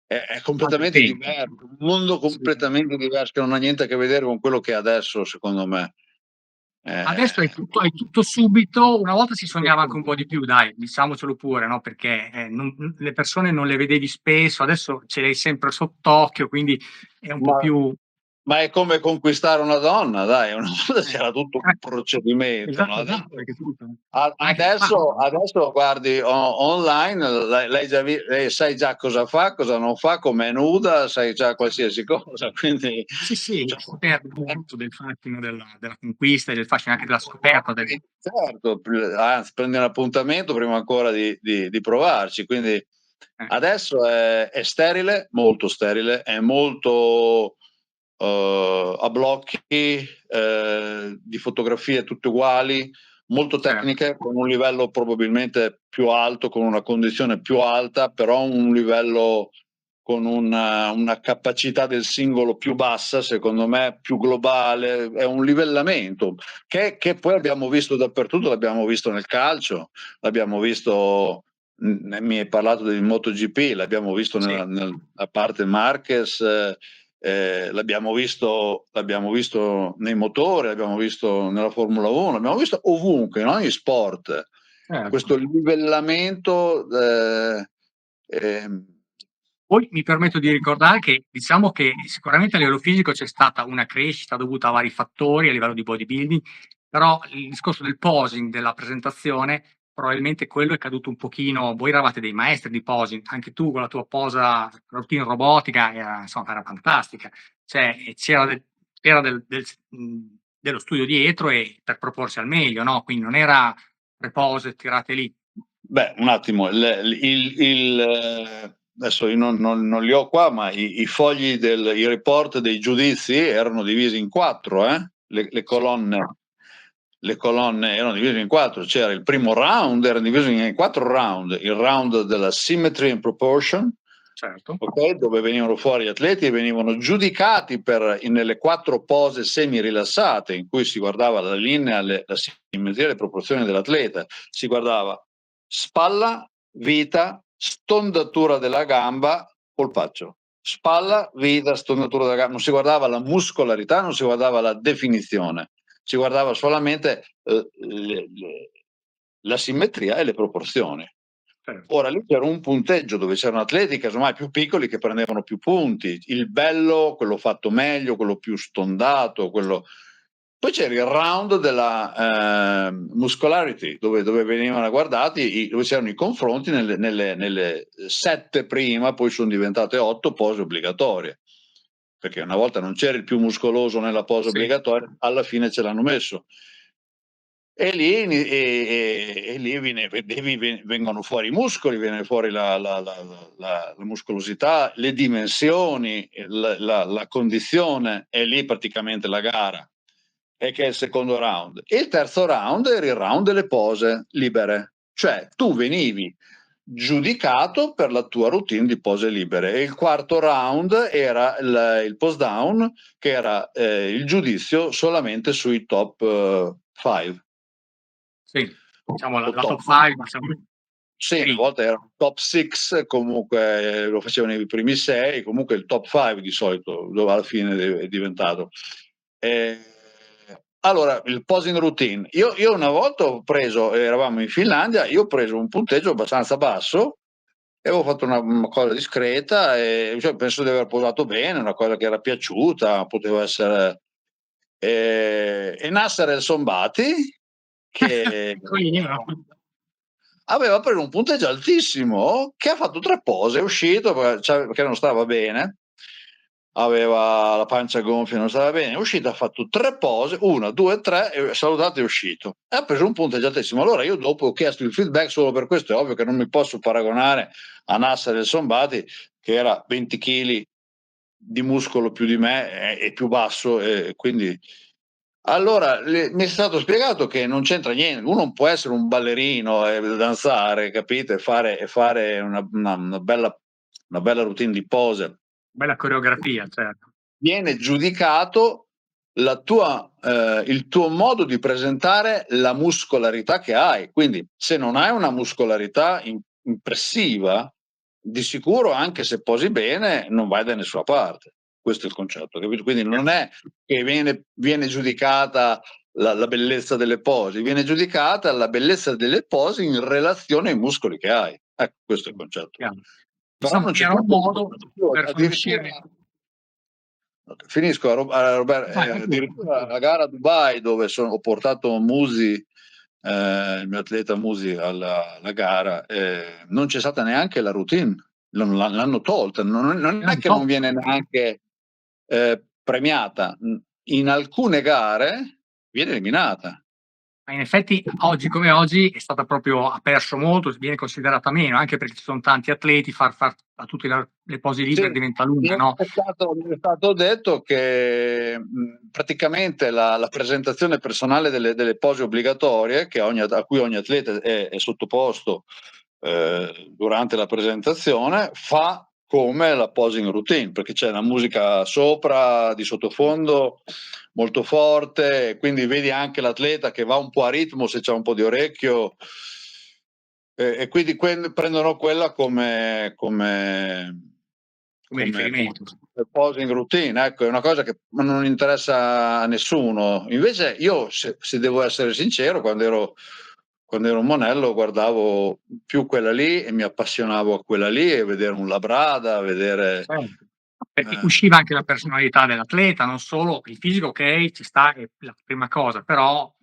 È Altri completamente tempi. diverso, un mondo Assolutamente. completamente diverso che non ha niente a che vedere con quello che è adesso, secondo me. Adesso Eh, hai tutto subito, una volta si sognava anche un po' di più, dai, diciamocelo pure, no? Perché le persone non le vedevi spesso, adesso ce le hai sempre sott'occhio, quindi è un po' ma più. Ma è come conquistare una donna, dai, una volta Eh, c'era tutto un procedimento, no? esatto, esatto, hai capito? Anche Adesso guardi online, lei sai già cosa fa, cosa non fa, com'è nuda, sai già qualsiasi cosa, quindi Sì, sì, cioè, si perde molto del fascino della conquista e del fascino anche della scoperta certo, anzi, prendi un appuntamento prima ancora di provarci, quindi adesso è sterile, molto sterile, è molto a blocchi di fotografie tutte uguali, molto certo. tecniche, con un livello probabilmente più alto, con una condizione più alta, però un livello con una capacità del singolo più bassa, secondo me più globale, è un livellamento che poi abbiamo visto dappertutto, l'abbiamo visto nel calcio, l'abbiamo visto, mi hai parlato del MotoGP, l'abbiamo visto Sì. nella parte Marquez, l'abbiamo visto nei motori, l'abbiamo visto nella Formula 1, l'abbiamo visto ovunque, in ogni sport. Certo. questo livellamento. Ehm, Poi mi permetto di ricordare che diciamo che sicuramente a livello fisico c'è stata una crescita dovuta a vari fattori a livello di bodybuilding, però il discorso del posing, della presentazione, probabilmente quello è caduto un pochino. Voi eravate dei maestri di posing, anche tu con la tua posa routine robotica era, insomma, era fantastica. Cioè, dello studio dietro e per proporsi al meglio, no? Quindi non era le pose tirate lì. Beh, un attimo, adesso io non li ho qua, ma i fogli i report dei giudizi erano divisi in 4, le Sì, colonne. Le colonne erano divise in 4, c'era il primo round, era diviso in 4 round, il round della symmetry and proportion, certo. okay, dove venivano fuori gli atleti e venivano giudicati nelle 4 pose semi rilassate in cui si guardava la linea, la simmetria e le proporzioni dell'atleta, si guardava spalla, vita, stondatura della gamba, polpaccio. Spalla, vita, stondatura della gamba, non si guardava la muscolarità, non si guardava la definizione, si guardava solamente la simmetria e le proporzioni. Certo. Ora lì c'era un punteggio dove c'erano atleti casomai più piccoli che prendevano più punti, il bello, quello fatto meglio, quello più stondato, quello. Poi c'era il round della muscularity, dove venivano guardati, dove c'erano i confronti nelle 7 prima, poi sono diventate 8 pose obbligatorie, perché una volta non c'era il più muscoloso nella pose Sì. obbligatoria, alla fine ce l'hanno messo. E lì vengono fuori i muscoli, viene fuori la muscolosità, le dimensioni, la condizione, e lì praticamente la gara, e che è il secondo round. E il terzo round era il round delle pose libere, cioè tu venivi giudicato per la tua routine di pose libere, e il quarto round era il post down, che era il giudizio solamente sui top 5. Sì, diciamo O la top. top 5, diciamo. Sì, una Sì, volta era top 6, comunque lo facevano i primi 6, comunque il top 5 di solito, dove alla fine è diventato. Eh, allora, il posing routine. Io una volta ho preso, eravamo in Finlandia, io ho preso un punteggio abbastanza basso e avevo fatto una cosa discreta, e cioè, penso di aver posato bene, una cosa che era piaciuta, poteva essere. E Nasser El Sombati, che piccolino. aveva preso un punteggio altissimo, che ha fatto 3 pose, è uscito perché non stava bene, aveva la pancia gonfia, non stava bene, è uscito, ha fatto 3 pose, 1, 2, 3, e salutato e è uscito. E ha preso un punteggio altissimo. Allora io dopo ho chiesto il feedback solo per questo, è ovvio che non mi posso paragonare a Nasser El Sombati, che era 20 kg di muscolo più di me e più basso, e quindi allora mi è stato spiegato che non c'entra niente, uno non può essere un ballerino e danzare, capite? E fare una bella routine di pose. Bella coreografia, certo. Viene giudicato il tuo modo di presentare la muscolarità che hai. Quindi, se non hai una muscolarità impressiva, di sicuro, anche se posi bene, non vai da nessuna parte. Questo è il concetto, capito? Quindi non è che viene giudicata la bellezza delle posi, viene giudicata la bellezza delle posi in relazione ai muscoli che hai. Ecco, questo è il concetto. Chiaro. Però Diciamo non che c'è era un niente di modo positivo, per far addirittura. uscire. Finisco, Robert, Vai, vai pure, vai addirittura pure. la gara a Dubai, dove ho portato Musi, il mio atleta Musi alla gara, non c'è stata neanche la routine, l'hanno tolta, non Era è un che top. non viene neanche premiata, in alcune gare viene eliminata. Ma in effetti oggi come oggi è stata proprio, ha perso molto, viene considerata meno, anche perché ci sono tanti atleti, far a tutte le pose Sì, libere diventa lunga, no? mi è stato detto che praticamente la presentazione personale delle pose obbligatorie, a cui ogni atleta è sottoposto durante la presentazione, fa come la posing routine, perché c'è la musica sopra, di sottofondo, molto forte, quindi vedi anche l'atleta che va un po' a ritmo se c'è un po' di orecchio, e quindi prendono quella Come come riferimento. posing routine, ecco, è una cosa che non interessa a nessuno. Invece io, se devo essere sincero, quando ero quando ero un monello guardavo più quella lì e mi appassionavo a quella lì, e vedere un Labrada, vedere Certo. Perché eh, usciva anche la personalità dell'atleta, non solo il fisico, ok, ci sta, è la prima cosa, però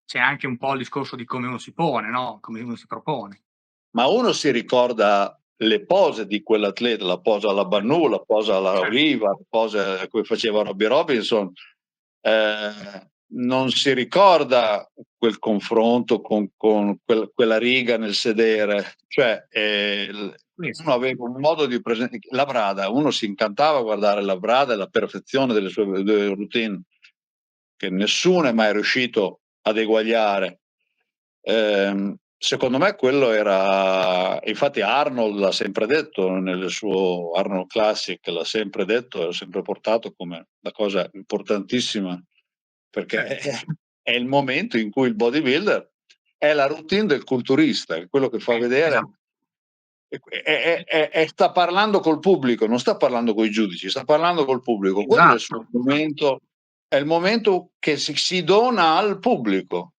c'è anche un po' il discorso di come uno si pone, no? Come uno si propone. ma uno si ricorda le pose di quell'atleta, la posa alla Bannu, la posa alla Certo. Oliva, la posa come faceva Robbie Robinson. Non si ricorda quel confronto con quella riga nel sedere, cioè Questo. uno aveva un modo di presentare la Brada, uno si incantava a guardare la Brada e la perfezione delle sue routine, che nessuno è mai riuscito ad eguagliare. Secondo me quello era, infatti Arnold l'ha sempre detto nel suo Arnold Classic, l'ha sempre detto, l'ha sempre portato come la cosa importantissima, perché Certo. è il momento in cui il bodybuilder è la routine del culturista, è quello che fa vedere Esatto. e sta parlando col pubblico, non sta parlando coi giudici, sta parlando col pubblico. Quello è il suo Esatto. momento, è il momento che si dona al pubblico.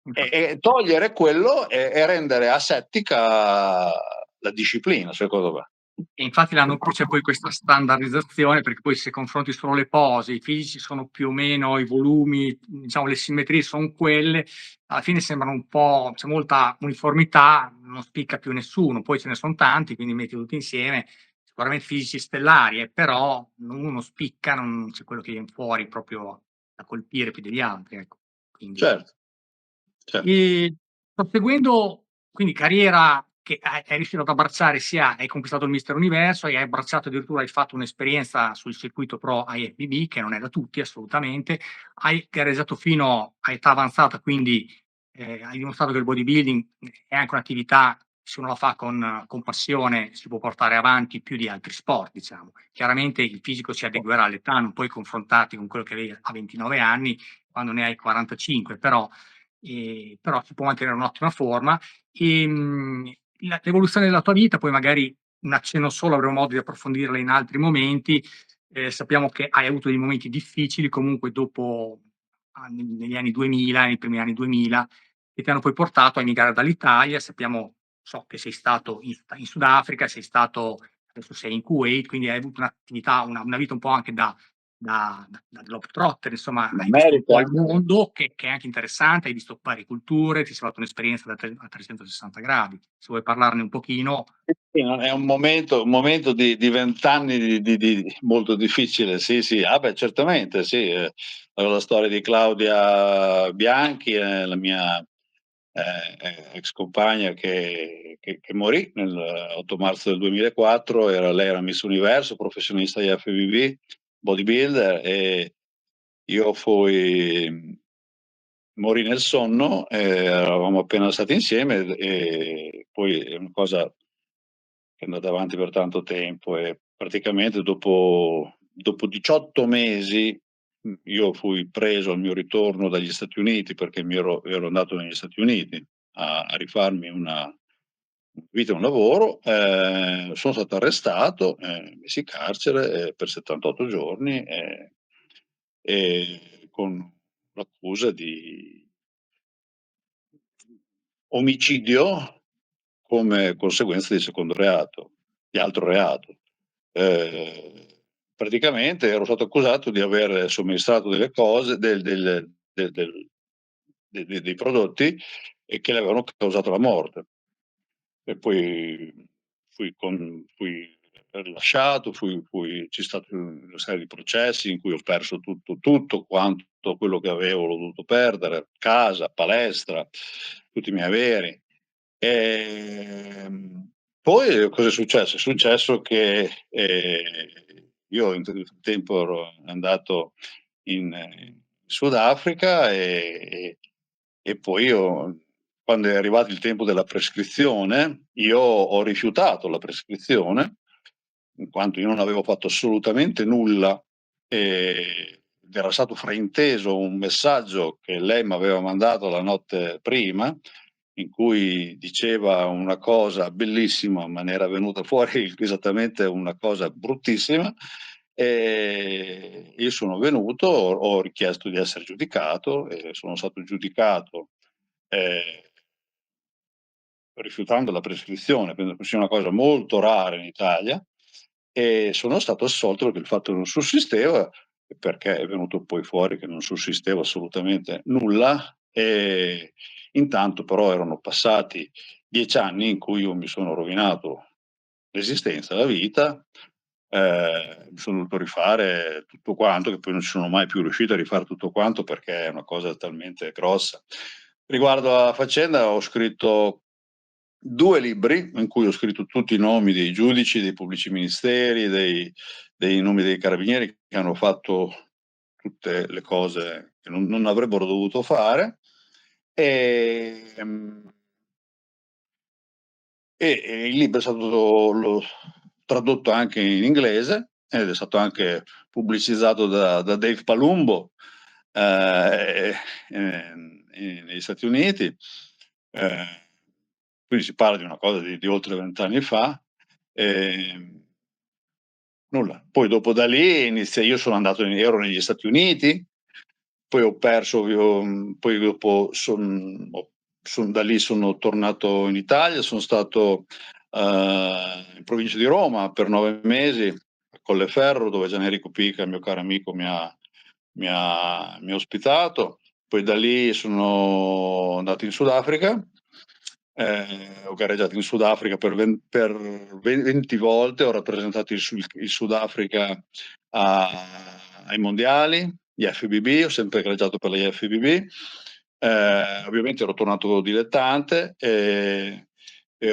Infatti. E togliere quello e rendere asettica la disciplina, secondo me. E infatti l'hanno c'è poi questa standardizzazione, perché poi se confronti solo le pose, i fisici sono più o meno i volumi, diciamo le simmetrie son quelle, alla fine sembrano un po', c'è molta uniformità, non spicca più nessuno, poi ce ne son tanti, quindi metti tutti insieme, sicuramente fisici stellari, però uno spicca, non c'è quello che vien fuori proprio da colpire più degli altri, ecco. Quindi Certo, certo. e proseguendo quindi carriera che hai riuscito ad abbracciare, sia hai conquistato il Mister Universo e hai abbracciato, addirittura hai fatto un'esperienza sul circuito pro IFBB, che non è da tutti assolutamente, hai gareggiato fino a età avanzata, quindi, hai dimostrato che il bodybuilding è anche un'attività, se uno la fa con passione, si può portare avanti più di altri sport, diciamo. Chiaramente il fisico si adeguerà all'età, non puoi confrontarti con quello che avevi a 29 anni quando ne hai 45, però si può mantenere un'ottima forma. L'evoluzione della tua vita, poi magari un accenno solo, avremo modo di approfondirla in altri momenti. Sappiamo che hai avuto dei momenti difficili comunque dopo negli anni 2000, nei primi anni 2000, che ti hanno poi portato a emigrare dall'Italia. Sappiamo, so che sei stato in Sudafrica, sei stato, adesso sei in Kuwait, quindi hai avuto un'attività, una vita un po' anche da globetrotter, insomma, In hai visto un America? po' il mondo, che è anche interessante, hai visto varie culture, ti sei fatto un'esperienza a 360 gradi. Se vuoi parlarne un pochino. Sì, no, è un momento di 20 anni molto difficile, sì, sì. Ah beh, certamente, sì. La storia di Claudia Bianchi, la mia ex compagna che morì l'8 marzo del 2004, lei era Miss Universo, professionista di FBB, bodybuilder, e io morì nel sonno, eravamo appena stati insieme, e poi è una cosa che è andata avanti per tanto tempo, e praticamente dopo 18 mesi, io fui preso al mio ritorno dagli Stati Uniti, perché ero andato negli Stati Uniti a rifarmi una vita e un lavoro, sono stato arrestato, messi in carcere, per 78 giorni, con l'accusa di omicidio come conseguenza di secondo reato, di altro reato. Ehm, Praticamente ero stato accusato di aver somministrato delle cose dei prodotti, e che le avevano causato la morte. E poi fui rilasciato, c'è stato una serie di processi in cui ho perso tutto quanto quello che avevo, l'ho dovuto perdere: casa, palestra, tutti i miei averi. Poi cosa è successo? È successo che, io in tempo ero andato in Sudafrica, e poi quando è arrivato il tempo della prescrizione, io ho rifiutato la prescrizione, in quanto io non avevo fatto assolutamente nulla, ed era stato frainteso un messaggio che lei m'aveva mandato la notte prima, in cui diceva una cosa bellissima, ma ne era venuta fuori esattamente una cosa bruttissima. Io sono venuto, ho richiesto di essere giudicato, e sono stato giudicato, rifiutando la prescrizione, penso che sia una cosa molto rara in Italia, e sono stato assolto perché il fatto che non sussisteva, perché è venuto poi fuori che non sussisteva assolutamente nulla, e intanto però erano passati 10 anni in cui io mi sono rovinato l'esistenza, la vita, mi sono dovuto rifare tutto quanto, che poi non ci sono mai più riuscito a rifare tutto quanto perché è una cosa talmente grossa. Riguardo alla faccenda ho scritto 2 libri in cui ho scritto tutti i nomi dei giudici, dei pubblici ministeri, dei nomi dei carabinieri che hanno fatto tutte le cose che non avrebbero dovuto fare. Ehm il libro è stato tradotto anche in inglese ed è stato anche pubblicizzato da Dave Palumbo, negli Stati Uniti. Quindi si parla di una cosa di oltre 20 anni fa. Ehm, Nulla. Poi dopo da lì io sono andato ero negli Stati Uniti, poi ho perso poi dopo da lì sono tornato in Italia, sono stato in provincia di Roma per 9 mesi, a Colleferro, dove Gian Enrico Pica, il mio caro amico, mi ha ospitato. Poi da lì sono andato in Sudafrica, ho gareggiato in Sudafrica per 20 volte, ho rappresentato il Sudafrica ai mondiali, gli FBB, ho sempre gareggiato per gli FBB. Ovviamente ero tornato dilettante e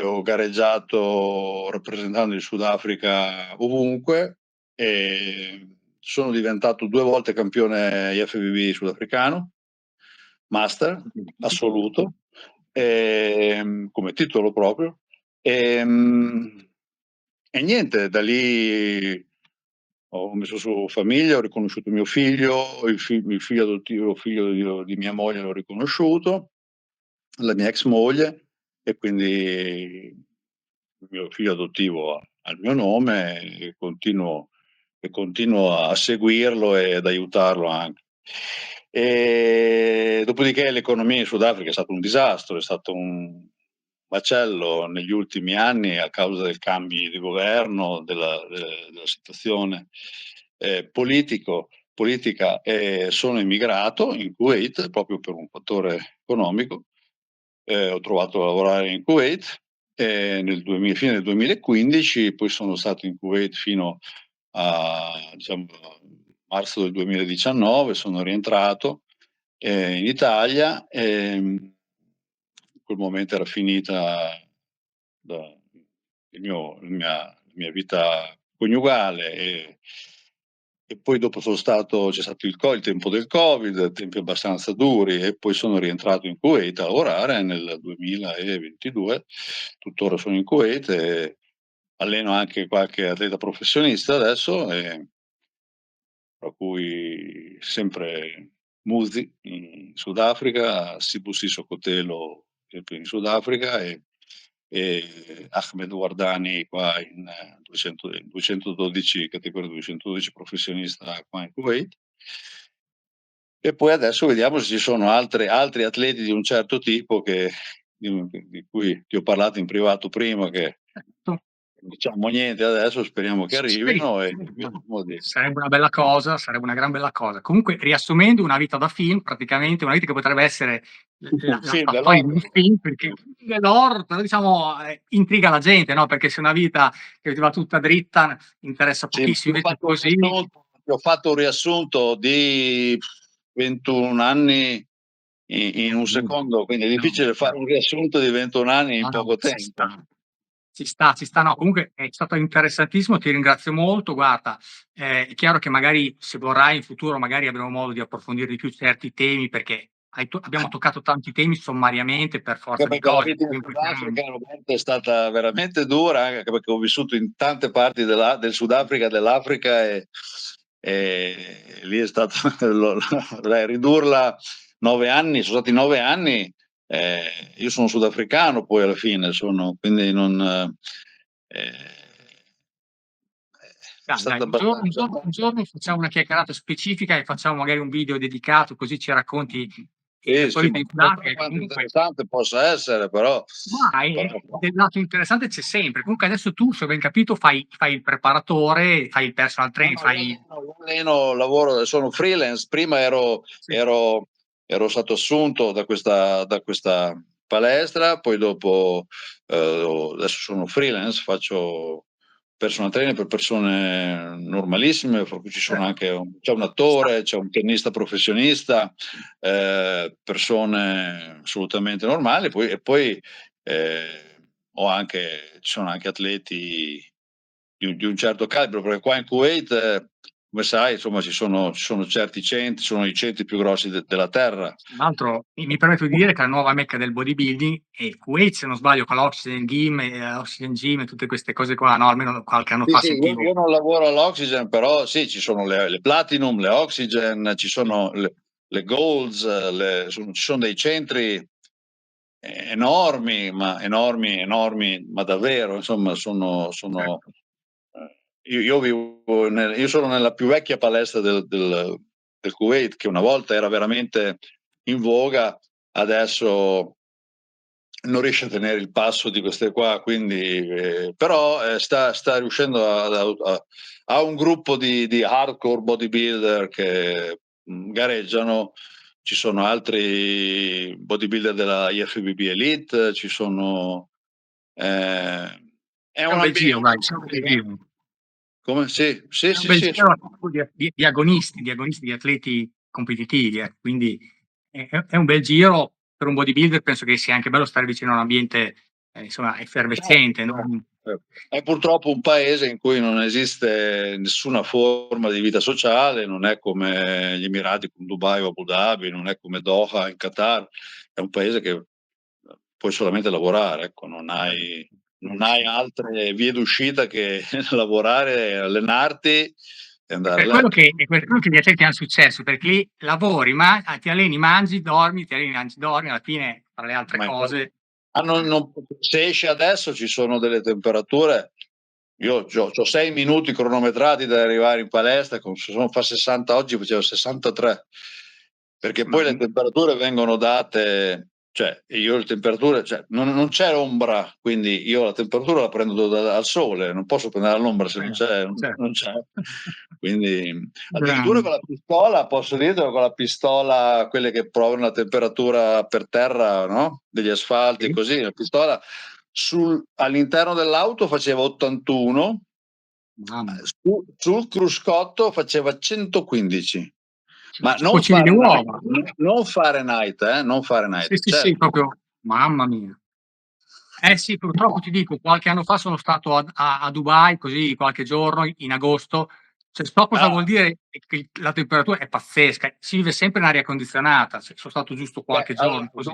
ho gareggiato rappresentando il Sudafrica ovunque, e sono diventato 2 volte campione IFBB sudafricano, master assoluto, come titolo proprio. E niente, da lì ho messo su famiglia, ho riconosciuto mio figlio, il figlio adottivo, figlio di mia moglie l'ho riconosciuto, la mia ex moglie, e quindi il mio figlio adottivo ha il mio nome e continuo a seguirlo e ad aiutarlo anche. Dopodiché l'economia in Sudafrica è stato un disastro, è stato un macello negli ultimi anni a causa del cambi di governo, della situazione politica, e sono emigrato in Kuwait proprio per un fattore economico. Ho trovato a lavorare in Kuwait, fine del 2015, poi sono stato in Kuwait fino a, diciamo, marzo del 2019, sono rientrato in Italia, in quel momento era finita la mia vita coniugale, e poi dopo c'è stato il tempo del Covid, tempi abbastanza duri, e poi sono rientrato in Kuwait a lavorare nel 2022. Tuttora sono in Kuwait e alleno anche qualche atleta professionista adesso, tra cui sempre Muzi in Sudafrica, Sibu Sissoko sempre in Sudafrica, e Ahmed Wardani qua in 212, categoria 212 professionista qua in Kuwait. E poi adesso vediamo se ci sono altri atleti di un certo tipo di cui ti ho parlato in privato prima, che Certo. non diciamo niente adesso, speriamo che arrivino e vediamo Sarebbe una bella cosa, sarebbe una gran bella cosa. Comunque, riassumendo, una vita da film, praticamente una vita che potrebbe essere un film la storia di un dell'horror. film, perché dell'horror, però diciamo intriga la gente, no? Perché se è una vita che ti va tutta dritta interessa Sì, ma pochissimo, invece così. ti ho fatto un riassunto di 21 anni in un secondo, quindi è difficile fare un riassunto di 21 anni in No, no, poco ci tempo. sta. Ci sta. No, comunque è stato interessantissimo, ti ringrazio molto. Guarda, è chiaro che magari se vorrai in futuro magari avremo modo di approfondire di più certi temi, perché abbiamo toccato tanti temi sommariamente per Anche forza di perché la cose. vita in Sudafrica, Roberto, è stata veramente dura, anche perché ho vissuto in tante parti del Sudafrica, dell'Africa, e lì è stato ridurla 9 anni, sono stati 9 anni. Io sono sudafricano poi alla fine, quindi non, è Dai, stato abbastanza. un giorno facciamo una chiacchierata specifica e facciamo magari un video dedicato, così ci racconti e Sì, la tua sì, vita ma in non so Sudafrica che quanto comunque interessante possa essere, però, vai, però del lato interessante c'è sempre. Comunque adesso tu, se ho ben capito, fai il preparatore, fai il personal no, trainer, no, io alleno, lavoro, sono freelance. Prima sì, ero stato assunto da questa palestra, poi dopo, adesso sono freelance, faccio personal trainer per persone normalissime, per cui c'è un sta- attore, c'è un tennista professionista, persone assolutamente normali, poi ci sono anche atleti di un certo calibro, perché qua in Kuwait, come sai, insomma, ci sono certi centri, sono i centri più grossi della terra. Tra l'altro mi permetto di dire che la nuova mecca del bodybuilding è il Kuwait, se non sbaglio, con l'Oxygen Gym e tutte queste cose qua, no? Almeno qualche anno Sì, fa sì, sentivo. io non lavoro all'Oxygen, però sì, ci sono le Platinum, le Oxygen, ci Sì, sono le Golds, ci sono dei centri enormi, enormi, ma davvero, insomma, certo. io sono nella più vecchia palestra del Kuwait, che una volta era veramente in voga, adesso non riesce a tenere il passo di queste qua, quindi, però sta riuscendo ha un gruppo di hardcore bodybuilder che gareggiano. Ci sono altri bodybuilder della IFBB Elite, ci sono, è È un un bel giro, ambiente dai, diciamo che come? Sì, sì, è un sì, bel sì, giro di agonisti, di atleti competitivi, quindi è un bel giro per un bodybuilder, penso che sia anche bello stare vicino a un ambiente, insomma, certo, effervescente, certo, non certo. È purtroppo un paese in cui non esiste nessuna forma di vita sociale, non è come gli Emirati, come Dubai o Abu Dhabi, non è come Doha in Qatar, è un paese che puoi solamente lavorare, ecco, non hai altre vie d'uscita che lavorare, allenarti e è andare a per quello letto. che è per quello che gli atleti han successo, perché lì lavori, ti alleni, mangi, dormi, ti alleni, mangi, dormi, alla fine tra le altre Ma infatti, cose se esci adesso ci sono delle temperature. Io c'ho 6 minuti cronometrati da arrivare in palestra, se sono fa 60 oggi facevo 63, perché ma poi le temperature vengono date, cioè io le temperature, cioè non c'è ombra, quindi io la temperatura la prendo dal sole, non posso prendere all'ombra se certo. non c'è. Quindi addirittura con Grande. la pistola, posso dirtelo, con la pistola, quelle che provano la temperatura per terra, no? Degli asfalti e Sì, così, la pistola all'interno dell'auto faceva 81, mamma. sul cruscotto faceva 115, ma Ci cucini le uova. Non Fahrenheit, non Sì, Fahrenheit, sì, sì, certo. proprio mamma mia. Eh sì, purtroppo ti dico, qualche anno fa sono stato a Dubai, così qualche giorno in agosto. Cioè, so cosa vuol Ah, dire che la temperatura è pazzesca. Si vive sempre in aria condizionata. Sono stato giusto qualche allora, giorno così.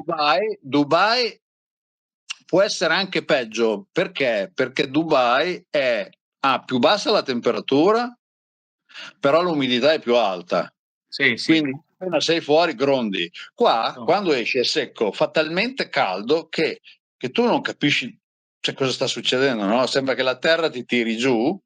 Dubai può essere anche peggio, perché? Perché Dubai ha più bassa la temperatura, però l'umidità è più alta. Sì, sì. Quindi appena sei fuori grondi. Qua, No, quando esci è secco, fa talmente caldo che tu non capisci, cioè, cosa sta succedendo, no? Sembra che la terra ti tiri giù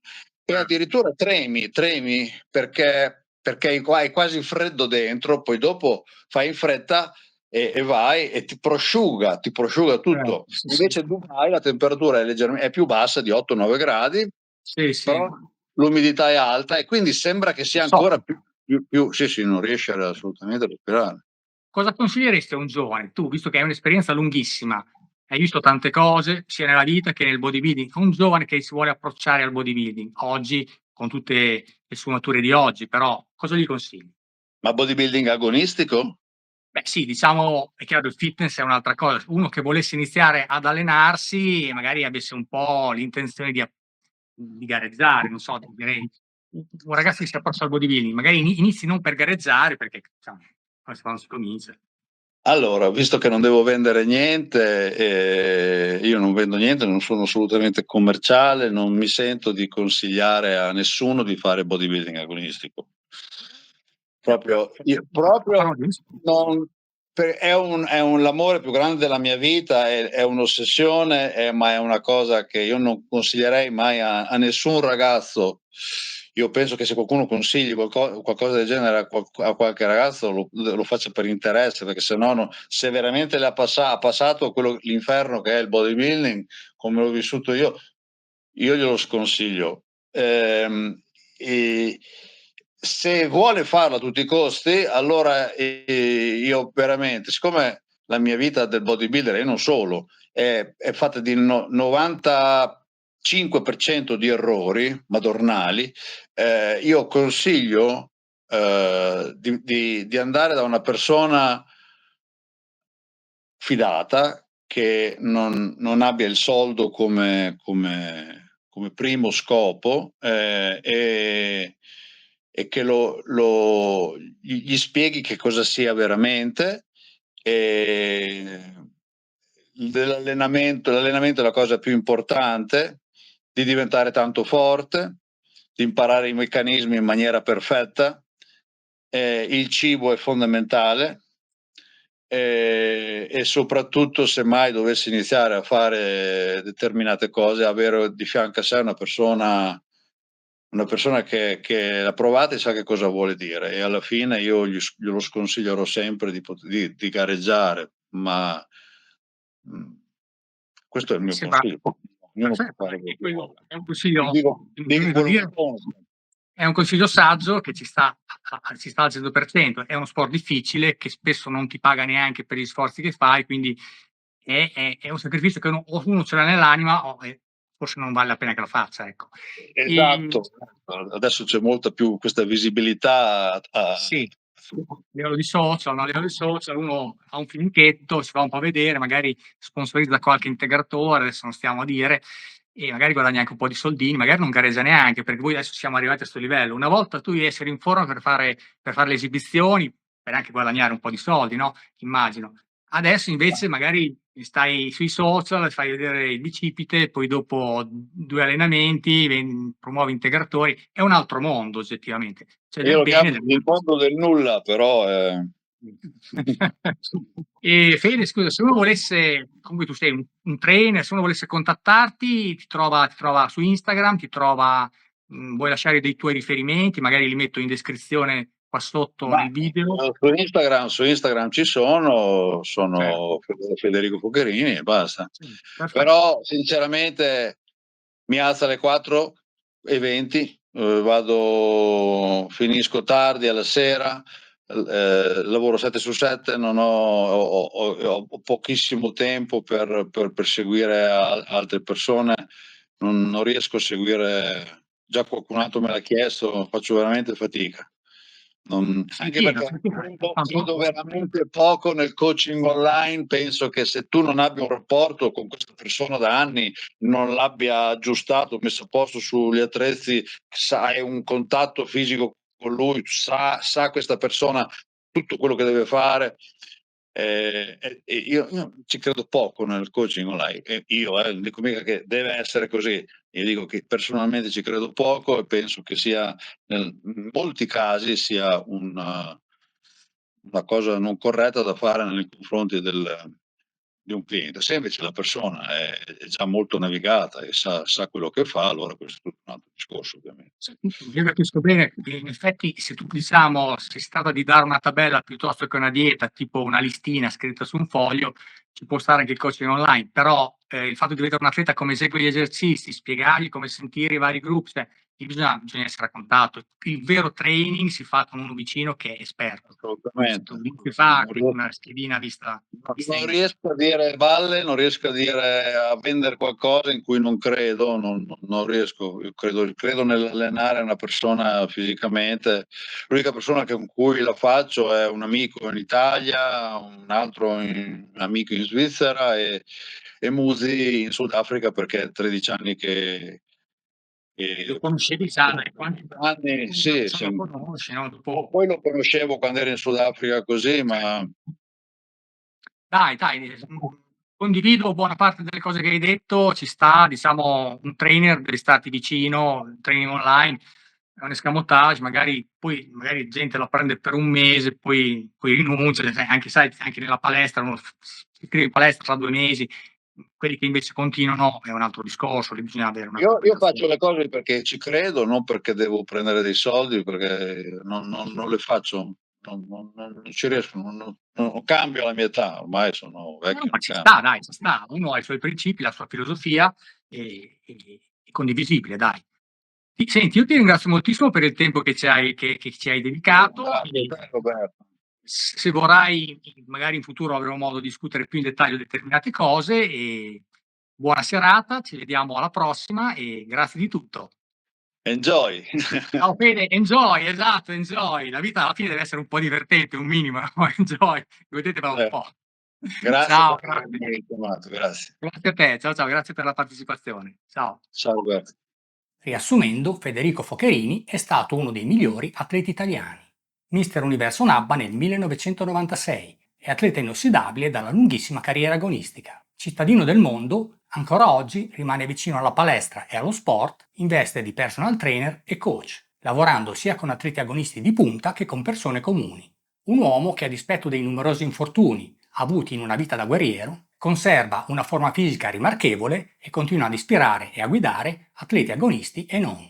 e addirittura tremi perché hai quasi freddo dentro, poi dopo fai in fretta e vai e ti prosciuga tutto. sì, sì. Invece a Dubai la temperatura è più bassa di 8-9 gradi, Sì, sì. però l'umidità è alta e quindi sembra che Lo sia so. ancora sì, sì, non riesce assolutamente a respirare. Cosa consiglieresti a un giovane? Tu, visto che hai un'esperienza lunghissima, hai visto tante cose, sia nella vita che nel bodybuilding, a un giovane che si vuole approcciare al bodybuilding oggi, con tutte le sfumature di oggi, però cosa gli consigli? Ma bodybuilding agonistico? Beh sì, diciamo, è chiaro, il fitness è un'altra cosa. Uno che volesse iniziare ad allenarsi e magari avesse un po' l'intenzione di gareggiare, non so, direi un ragazzo che si approccia al bodybuilding, magari inizi non per gareggiare, perché diciamo, quando si comincia. Allora, visto che non devo vendere niente, io non vendo niente, non sono assolutamente commerciale, non mi sento di consigliare a nessuno di fare bodybuilding agonistico. Proprio Farò giusto. non, è l'amore più grande della mia vita, è un'ossessione, ma è una cosa che io non consiglierei mai a nessun ragazzo. io penso che se qualcuno consigli qualcosa del genere a qualche ragazzo lo faccia per interesse, perché se no, se veramente ha passato l'inferno che è il bodybuilding, come l'ho vissuto io glielo sconsiglio. E se vuole farlo a tutti i costi, allora io veramente, siccome la mia vita del bodybuilder e non solo è fatta di 95% di errori madornali, io consiglio di andare da una persona fidata, che non abbia il soldo come primo scopo, e che gli spieghi che cosa sia veramente. L'allenamento è la cosa più importante, di diventare tanto forte, di imparare i meccanismi in maniera perfetta. Il cibo è fondamentale, e soprattutto, se mai dovessi iniziare a fare determinate cose, avere di fianco a sé una persona che l'ha provata e sa che cosa vuole dire, e alla fine io glielo sconsiglierò sempre di gareggiare, ma questo è il Mi mio sembra consiglio. Ognuno può perfetto, fare e quello che quello vuole. è un consiglio, Dico devo quello che dire, penso. è un consiglio saggio che ci sta al 100%. È uno sport difficile che spesso non ti paga neanche per gli sforzi che fai, quindi è un sacrificio che o uno ce l'ha nell'anima o forse non vale la pena che lo faccia, ecco. Esatto, adesso c'è molta più questa visibilità Sì, a livello di social, no, a livello di social uno ha un finchetto, si va un po' a vedere, magari sponsorizza qualche integratore, adesso non stiamo a dire, e magari guadagna anche un po' di soldini, magari non gareggia neanche, perché poi adesso siamo arrivati a 'sto livello. Una volta tu devi essere in forma per fare le esibizioni, per anche guadagnare un po' di soldi, no, immagino. Adesso invece magari stai sui social, fai vedere il bicipite, poi dopo 2 allenamenti promuovi integratori, è un altro mondo oggettivamente. C'è io del lo bene e chiamo del il male. mondo del nulla, però E Fede, scusa, se uno volesse, comunque tu sei un trainer, se uno volesse contattarti, ti trova su Instagram, vuoi lasciare dei tuoi riferimenti, magari li metto in descrizione qua sotto ma nel video. su Instagram ci sono, Certo. sono Federico Focherini e basta. Sì, perfetto. Però sinceramente mi alzo alle 4:20, finisco tardi alla sera, lavoro 7 su 7, non ho pochissimo tempo per seguire altre persone, non riesco a seguire, già qualcun altro me l'ha chiesto, faccio veramente fatica. Anche Sì, non perché so tu, fa un credo po'. veramente poco nel coaching online. Penso che se tu non abbia un rapporto con questa persona da anni, non l'abbia aggiustato, messo a posto sugli attrezzi, hai un contatto fisico con lui, sa questa persona tutto quello che deve fare. Io ci credo poco nel coaching online, e io non dico mica che deve essere così, io dico che personalmente ci credo poco, e penso che sia, in molti casi, sia una cosa non corretta da fare nei confronti di un cliente. Se invece la persona è già molto navigata e sa quello che fa, allora questo è tutto un altro discorso, ovviamente. Sì, io capisco bene, in effetti se tu diciamo si tratta di dare una tabella piuttosto che una dieta, tipo una listina scritta su un foglio, ci può stare anche il coaching online, però il fatto di vedere un atleta come esegue gli esercizi, spiegargli come sentire i vari gruppi, cioè, bisogna essere a contatto. Il vero training si fa con uno vicino che è esperto, non si Assolutamente. non si fa Non con ries una schedina vista non in. riesco a dire balle, non riesco a vendere qualcosa in cui non credo, non riesco. Io credo nell'allenare una persona fisicamente. L'unica persona con cui la faccio è un amico in Italia, un altro un amico in Svizzera, e Musi in Sudafrica, perché è 13 anni Lo che conoscevi già, dai, quanti anni, sì, lo conosci, no, dopo. poi lo conoscevo quando ero in Sudafrica così, ma Dai, condivido buona parte delle cose che hai detto, ci sta, diciamo, un trainer devi starti vicino, il training online è un escamotage, magari gente lo prende per un mese, poi rinuncia, cioè, anche sai, anche nella palestra, uno si iscrive in palestra tra 2 mesi, Quelli che invece continuano è un altro discorso, lì bisogna avere una Io faccio compensazione. le cose perché ci credo, non perché devo prendere dei soldi, perché non le faccio, non ci riesco, non cambio alla mia età, ormai sono No, vecchio, ma non ci cambio. sta dai, ci sta. Uno ha i suoi principi, la sua filosofia, è condivisibile dai. Ti senti, io ti ringrazio moltissimo per il tempo che ci hai dedicato Grazie a e te Roberto. se vorrai, magari in futuro avremo modo di discutere più in dettaglio determinate cose e buona serata, ci vediamo alla prossima e grazie di tutto. Enjoy. Ciao Fede, enjoy, esatto, enjoy. La vita alla fine deve essere un po' divertente, un minimo, no, enjoy, godetevela un po'. Grazie Ciao, per grazie. avermi chiamato, grazie. Grazie a te, ciao, ciao, grazie per la partecipazione. Ciao. Ciao Roberto. Riassumendo, Federico Focherini è stato uno dei migliori atleti italiani. Mister Universo NABBA nel 1996 e atleta inossidabile dalla lunghissima carriera agonistica. Cittadino del mondo, ancora oggi rimane vicino alla palestra e allo sport in veste di personal trainer e coach, lavorando sia con atleti agonisti di punta che con persone comuni. Un uomo che a dispetto dei numerosi infortuni avuti in una vita da guerriero, conserva una forma fisica rimarchevole e continua ad ispirare e a guidare atleti agonisti e non.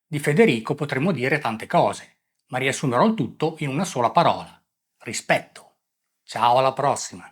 Di Federico potremmo dire tante cose, ma riassumerò il tutto in una sola parola: rispetto. Ciao, alla prossima!